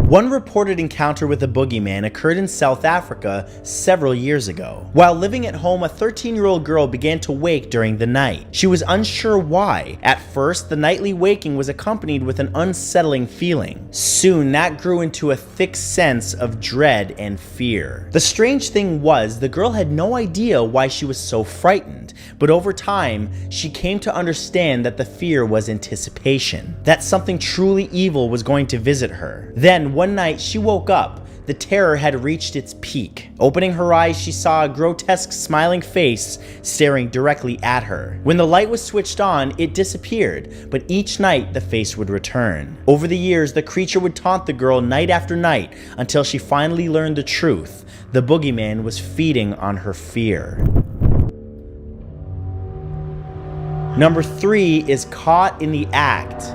One reported encounter with a boogeyman occurred in South Africa several years ago. While living at home, a 13-year-old girl began to wake during the night. She was unsure why. At first, the nightly waking was accompanied with an unsettling feeling. Soon, that grew into a thick sense of dread and fear. The strange thing was, the girl had no idea why she was so frightened, but over time, she came to understand that the fear was anticipation, that something truly evil was going to visit her. Then, one night, she woke up. The terror had reached its peak. Opening her eyes, she saw a grotesque smiling face staring directly at her. When the light was switched on, it disappeared, but each night the face would return. Over the years, the creature would taunt the girl night after night until she finally learned the truth. The boogeyman was feeding on her fear. Number 3 is Caught in the Act.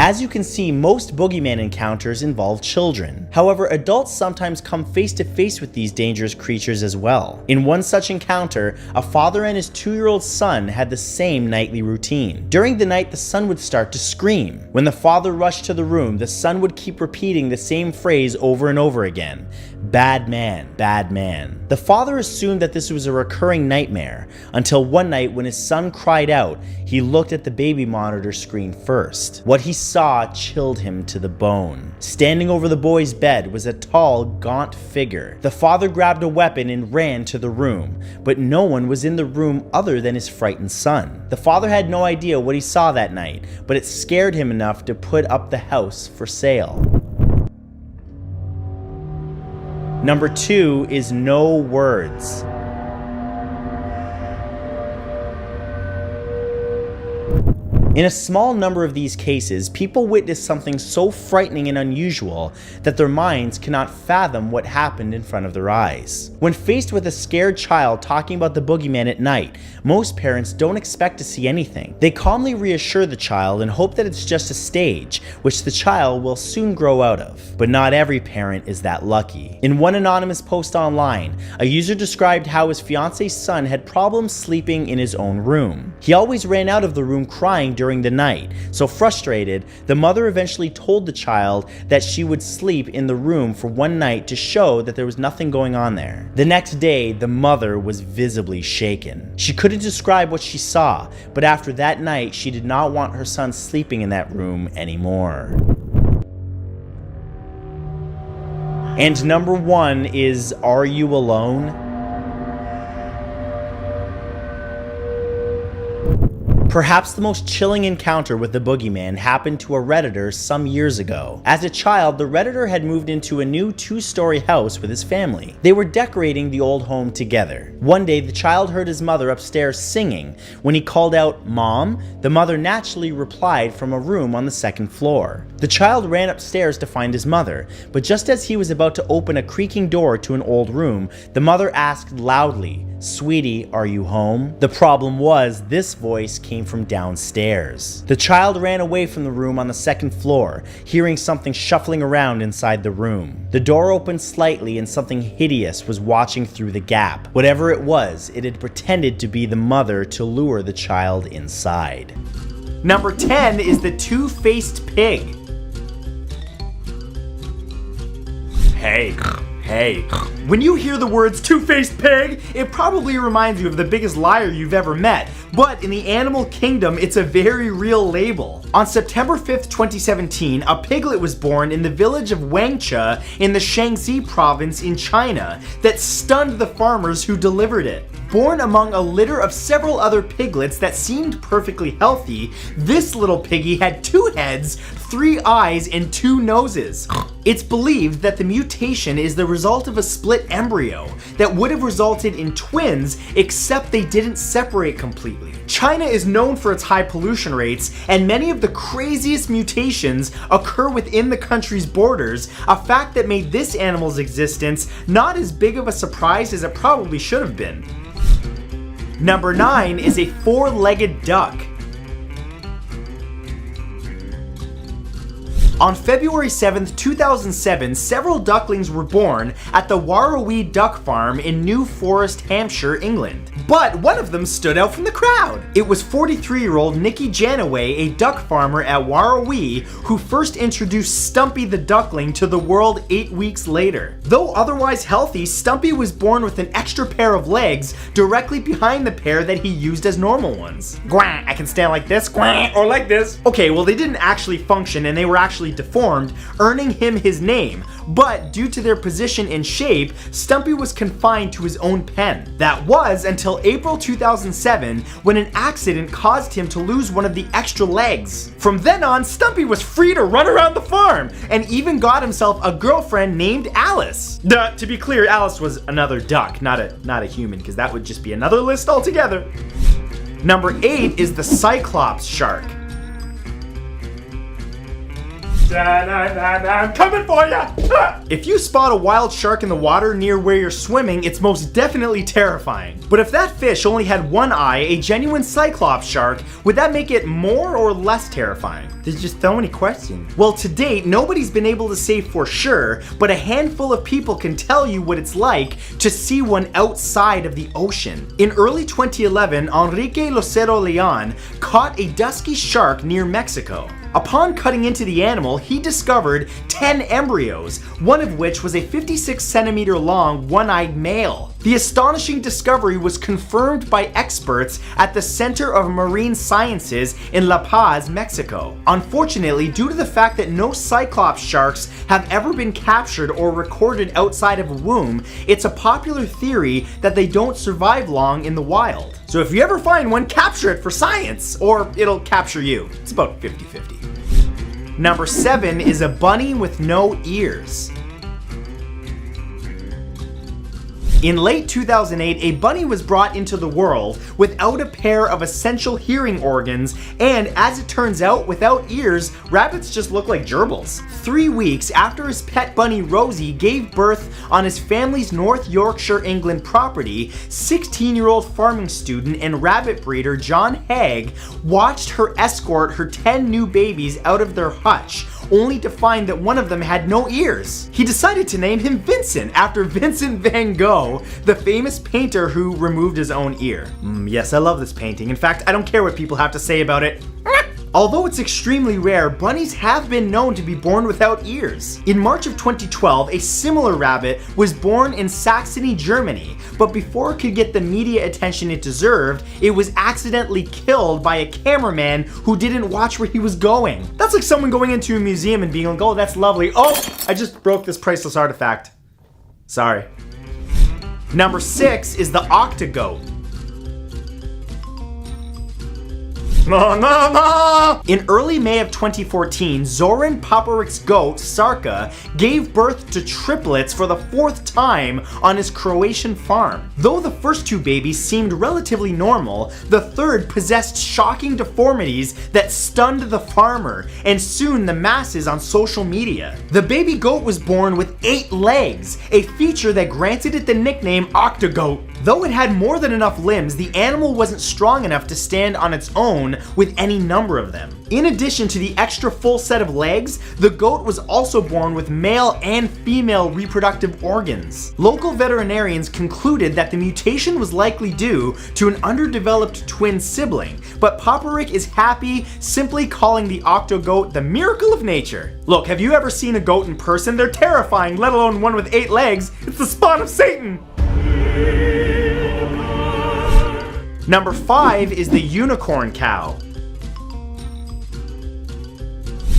As you can see, most boogeyman encounters involve children. However, adults sometimes come face to face with these dangerous creatures as well. In one such encounter, a father and his 2-year-old son had the same nightly routine. During the night, the son would start to scream. When the father rushed to the room, the son would keep repeating the same phrase over and over again. Bad man, bad man. The father assumed that this was a recurring nightmare, until one night when his son cried out, he looked at the baby monitor screen first. What he saw chilled him to the bone. Standing over the boy's bed was a tall, gaunt figure. The father grabbed a weapon and ran to the room, but no one was in the room other than his frightened son. The father had no idea what he saw that night, but it scared him enough to put up the house for sale. Number 2 is no words. In a small number of these cases, people witness something so frightening and unusual that their minds cannot fathom what happened in front of their eyes. When faced with a scared child talking about the boogeyman at night, most parents don't expect to see anything. They calmly reassure the child and hope that it's just a stage, which the child will soon grow out of. But not every parent is that lucky. In one anonymous post online, a user described how his fiance's son had problems sleeping in his own room. He always ran out of the room crying during the night. So frustrated, the mother eventually told the child that she would sleep in the room for one night to show that there was nothing going on there. The next day, the mother was visibly shaken. She couldn't describe what she saw, but after that night, she did not want her son sleeping in that room anymore. And number 1 is, are you alone? Perhaps the most chilling encounter with the boogeyman happened to a Redditor some years ago. As a child, the Redditor had moved into a new 2-story house with his family. They were decorating the old home together. One day, the child heard his mother upstairs singing. When he called out, "Mom," the mother naturally replied from a room on the 2nd floor. The child ran upstairs to find his mother, but just as he was about to open a creaking door to an old room, the mother asked loudly, "Sweetie, are you home?" The problem was, this voice came from downstairs. The child ran away from the room on the 2nd floor, hearing something shuffling around inside the room. The door opened slightly and something hideous was watching through the gap. Whatever it was, it had pretended to be the mother to lure the child inside. Number 10 is the two-faced pig. Hey. When you hear the words two-faced pig, it probably reminds you of the biggest liar you've ever met. But in the animal kingdom, it's a very real label. On September 5th, 2017, a piglet was born in the village of Wangcha in the Shanxi province in China that stunned the farmers who delivered it. Born among a litter of several other piglets that seemed perfectly healthy, this little piggy had 2 heads, 3 eyes, and 2 noses. It's believed that the mutation is the result of a split embryo that would have resulted in twins, except they didn't separate completely. China is known for its high pollution rates, and many of the craziest mutations occur within the country's borders, a fact that made this animal's existence not as big of a surprise as it probably should have been. Number 9 is a 4-legged duck. On February 7th, 2007, several ducklings were born at the Warrawee Duck Farm in New Forest, Hampshire, England. But one of them stood out from the crowd. It was 43-year-old Nikki Janaway, a duck farmer at Warrawee, who first introduced Stumpy the duckling to the world 8 weeks later. Though otherwise healthy, Stumpy was born with an extra pair of legs directly behind the pair that he used as normal ones. Gwah, I can stand like this, gwah, or like this. Okay, well, they didn't actually function and they were actually deformed, earning him his name, but due to their position and shape, Stumpy was confined to his own pen. That was until April 2007, when an accident caused him to lose one of the extra legs. From then on, Stumpy was free to run around the farm, and even got himself a girlfriend named Alice. To be clear, Alice was another duck, not a human, because that would just be another list altogether. Number 8 is the Cyclops shark. I'm coming for ya! If you spot a wild shark in the water near where you're swimming, it's most definitely terrifying. But if that fish only had one eye, a genuine cyclops shark, would that make it more or less terrifying? There's just so many questions. Well, to date, nobody's been able to say for sure, but a handful of people can tell you what it's like to see one outside of the ocean. In early 2011, Enrique Lucero Leon caught a dusky shark near Mexico. Upon cutting into the animal, he discovered 10 embryos, one of which was a 56 centimeter long one-eyed male. The astonishing discovery was confirmed by experts at the Center of Marine Sciences in La Paz, Mexico. Unfortunately, due to the fact that no cyclops sharks have ever been captured or recorded outside of a womb, it's a popular theory that they don't survive long in the wild. So if you ever find one, capture it for science, or it'll capture you. It's about 50-50. Number 7 is a bunny with no ears. In late 2008, a bunny was brought into the world without a pair of essential hearing organs, and as it turns out, without ears, rabbits just look like gerbils. 3 weeks after his pet bunny Rosie gave birth on his family's North Yorkshire, England property, 16-year-old farming student and rabbit breeder John Haig watched her escort her 10 new babies out of their hutch, only to find that one of them had no ears. He decided to name him Vincent after Vincent van Gogh, the famous painter who removed his own ear. Yes, I love this painting. In fact, I don't care what people have to say about it. Although it's extremely rare, bunnies have been known to be born without ears. In March of 2012, a similar rabbit was born in Saxony, Germany, but before it could get the media attention it deserved, it was accidentally killed by a cameraman who didn't watch where he was going. That's like someone going into a museum and being like, oh, that's lovely. Oh, I just broke this priceless artifact. Sorry. Number 6 is the octogoat. In early May of 2014, Zoran Paparic's goat, Sarka, gave birth to triplets for the 4th time on his Croatian farm. Though the first 2 babies seemed relatively normal, the 3rd possessed shocking deformities that stunned the farmer and soon the masses on social media. The baby goat was born with 8 legs, a feature that granted it the nickname octogoat. Though it had more than enough limbs, the animal wasn't strong enough to stand on its own with any number of them. In addition to the extra full set of legs, the goat was also born with male and female reproductive organs. Local veterinarians concluded that the mutation was likely due to an underdeveloped twin sibling, but Paparic is happy simply calling the octogoat the miracle of nature. Look, have you ever seen a goat in person? They're terrifying, let alone one with 8 legs. It's the spawn of Satan! Number 5 is the unicorn cow.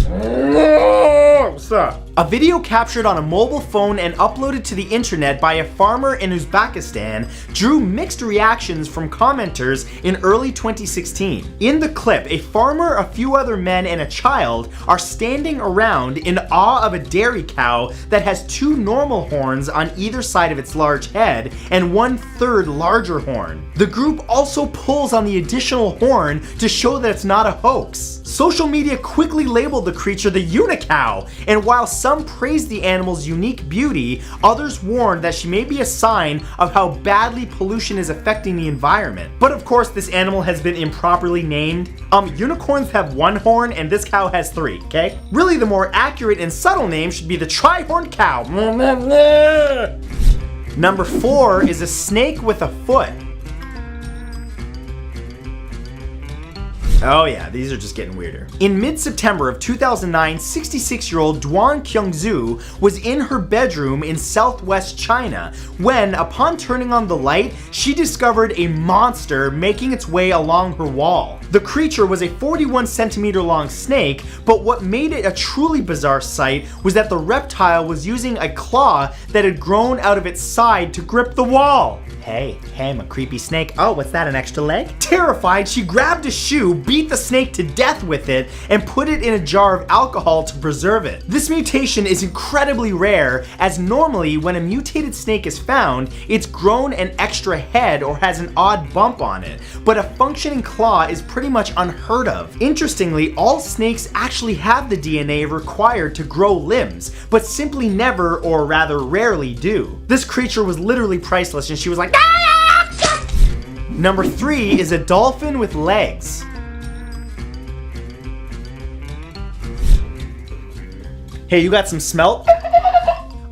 What's up? A video captured on a mobile phone and uploaded to the internet by a farmer in Uzbekistan drew mixed reactions from commenters in early 2016. In the clip, a farmer, a few other men, and a child are standing around in awe of a dairy cow that has 2 normal horns on either side of its large head and 1/3 larger horn. The group also pulls on the additional horn to show that it's not a hoax. Social media quickly labeled the creature the unicow, and while some praised the animal's unique beauty, others warned that she may be a sign of how badly pollution is affecting the environment. But of course, this animal has been improperly named. Unicorns have 1 horn and this cow has 3, okay? Really, the more accurate and subtle name should be the tri-horned cow. Number 4 is a snake with a foot. Oh yeah, these are just getting weirder. In mid-September of 2009, 66-year-old Duan Kyungzu was in her bedroom in southwest China when, upon turning on the light, she discovered a monster making its way along her wall. The creature was a 41 centimeter long snake, but what made it a truly bizarre sight was that the reptile was using a claw that had grown out of its side to grip the wall. Hey, I'm a creepy snake. Oh, what's that, an extra leg? Terrified, she grabbed a shoe, beat the snake to death with it, and put it in a jar of alcohol to preserve it. This mutation is incredibly rare, as normally when a mutated snake is found, it's grown an extra head or has an odd bump on it, but a functioning claw is pretty much unheard of. Interestingly, all snakes actually have the DNA required to grow limbs, but simply never, or rather rarely do. This creature was literally priceless, and she was like, ah! Number 3 is a dolphin with legs. Hey, you got some smelt?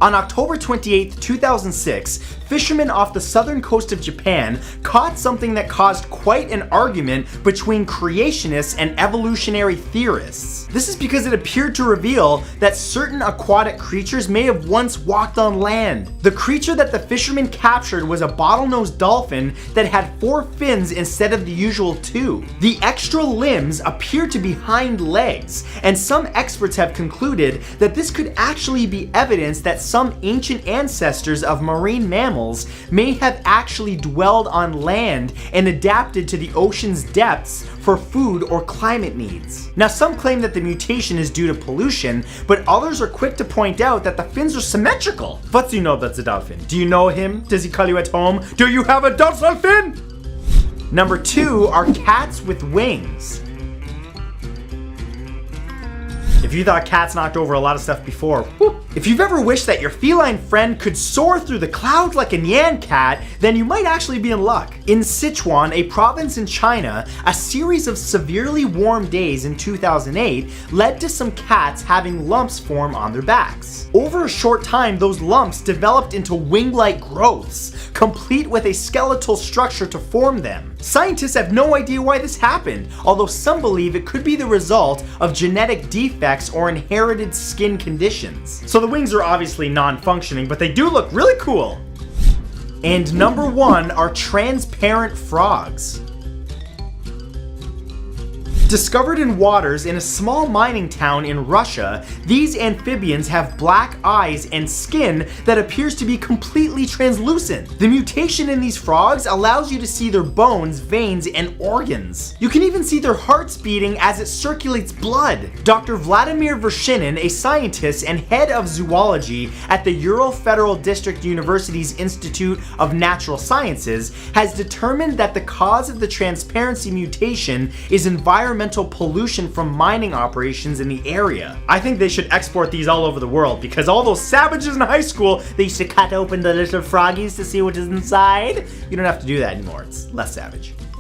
On October 28, 2006, fishermen off the southern coast of Japan caught something that caused quite an argument between creationists and evolutionary theorists. This is because it appeared to reveal that certain aquatic creatures may have once walked on land. The creature that the fishermen captured was a bottlenose dolphin that had 4 fins instead of the usual 2. The extra limbs appear to be hind legs, and some experts have concluded that this could actually be evidence that some ancient ancestors of marine mammals may have actually dwelled on land and adapted to the ocean's depths for food or climate needs. Now, some claim that the mutation is due to pollution, but others are quick to point out that the fins are symmetrical. What do you know about the dolphin? Do you know him? Does he call you at home? Do you have a dorsal fin? Number 2 are cats with wings. If you thought cats knocked over a lot of stuff before, whoop. If you've ever wished that your feline friend could soar through the clouds like a Nyan cat, then you might actually be in luck. In Sichuan, a province in China, a series of severely warm days in 2008 led to some cats having lumps form on their backs. Over a short time, those lumps developed into wing-like growths, complete with a skeletal structure to form them. Scientists have no idea why this happened, although some believe it could be the result of genetic defects or inherited skin conditions. So the wings are obviously non-functioning, but they do look really cool. And number 1 are transparent frogs. Discovered in waters in a small mining town in Russia, these amphibians have black eyes and skin that appears to be completely translucent. The mutation in these frogs allows you to see their bones, veins, and organs. You can even see their hearts beating as it circulates blood. Dr. Vladimir Vershinin, a scientist and head of zoology at the Ural Federal District University's Institute of Natural Sciences, has determined that the cause of the transparency mutation is environmental pollution from mining operations in the area. I think they should export these all over the world, because all those savages in high school, they used to cut open the little froggies to see what is inside. You don't have to do that anymore. It's less savage.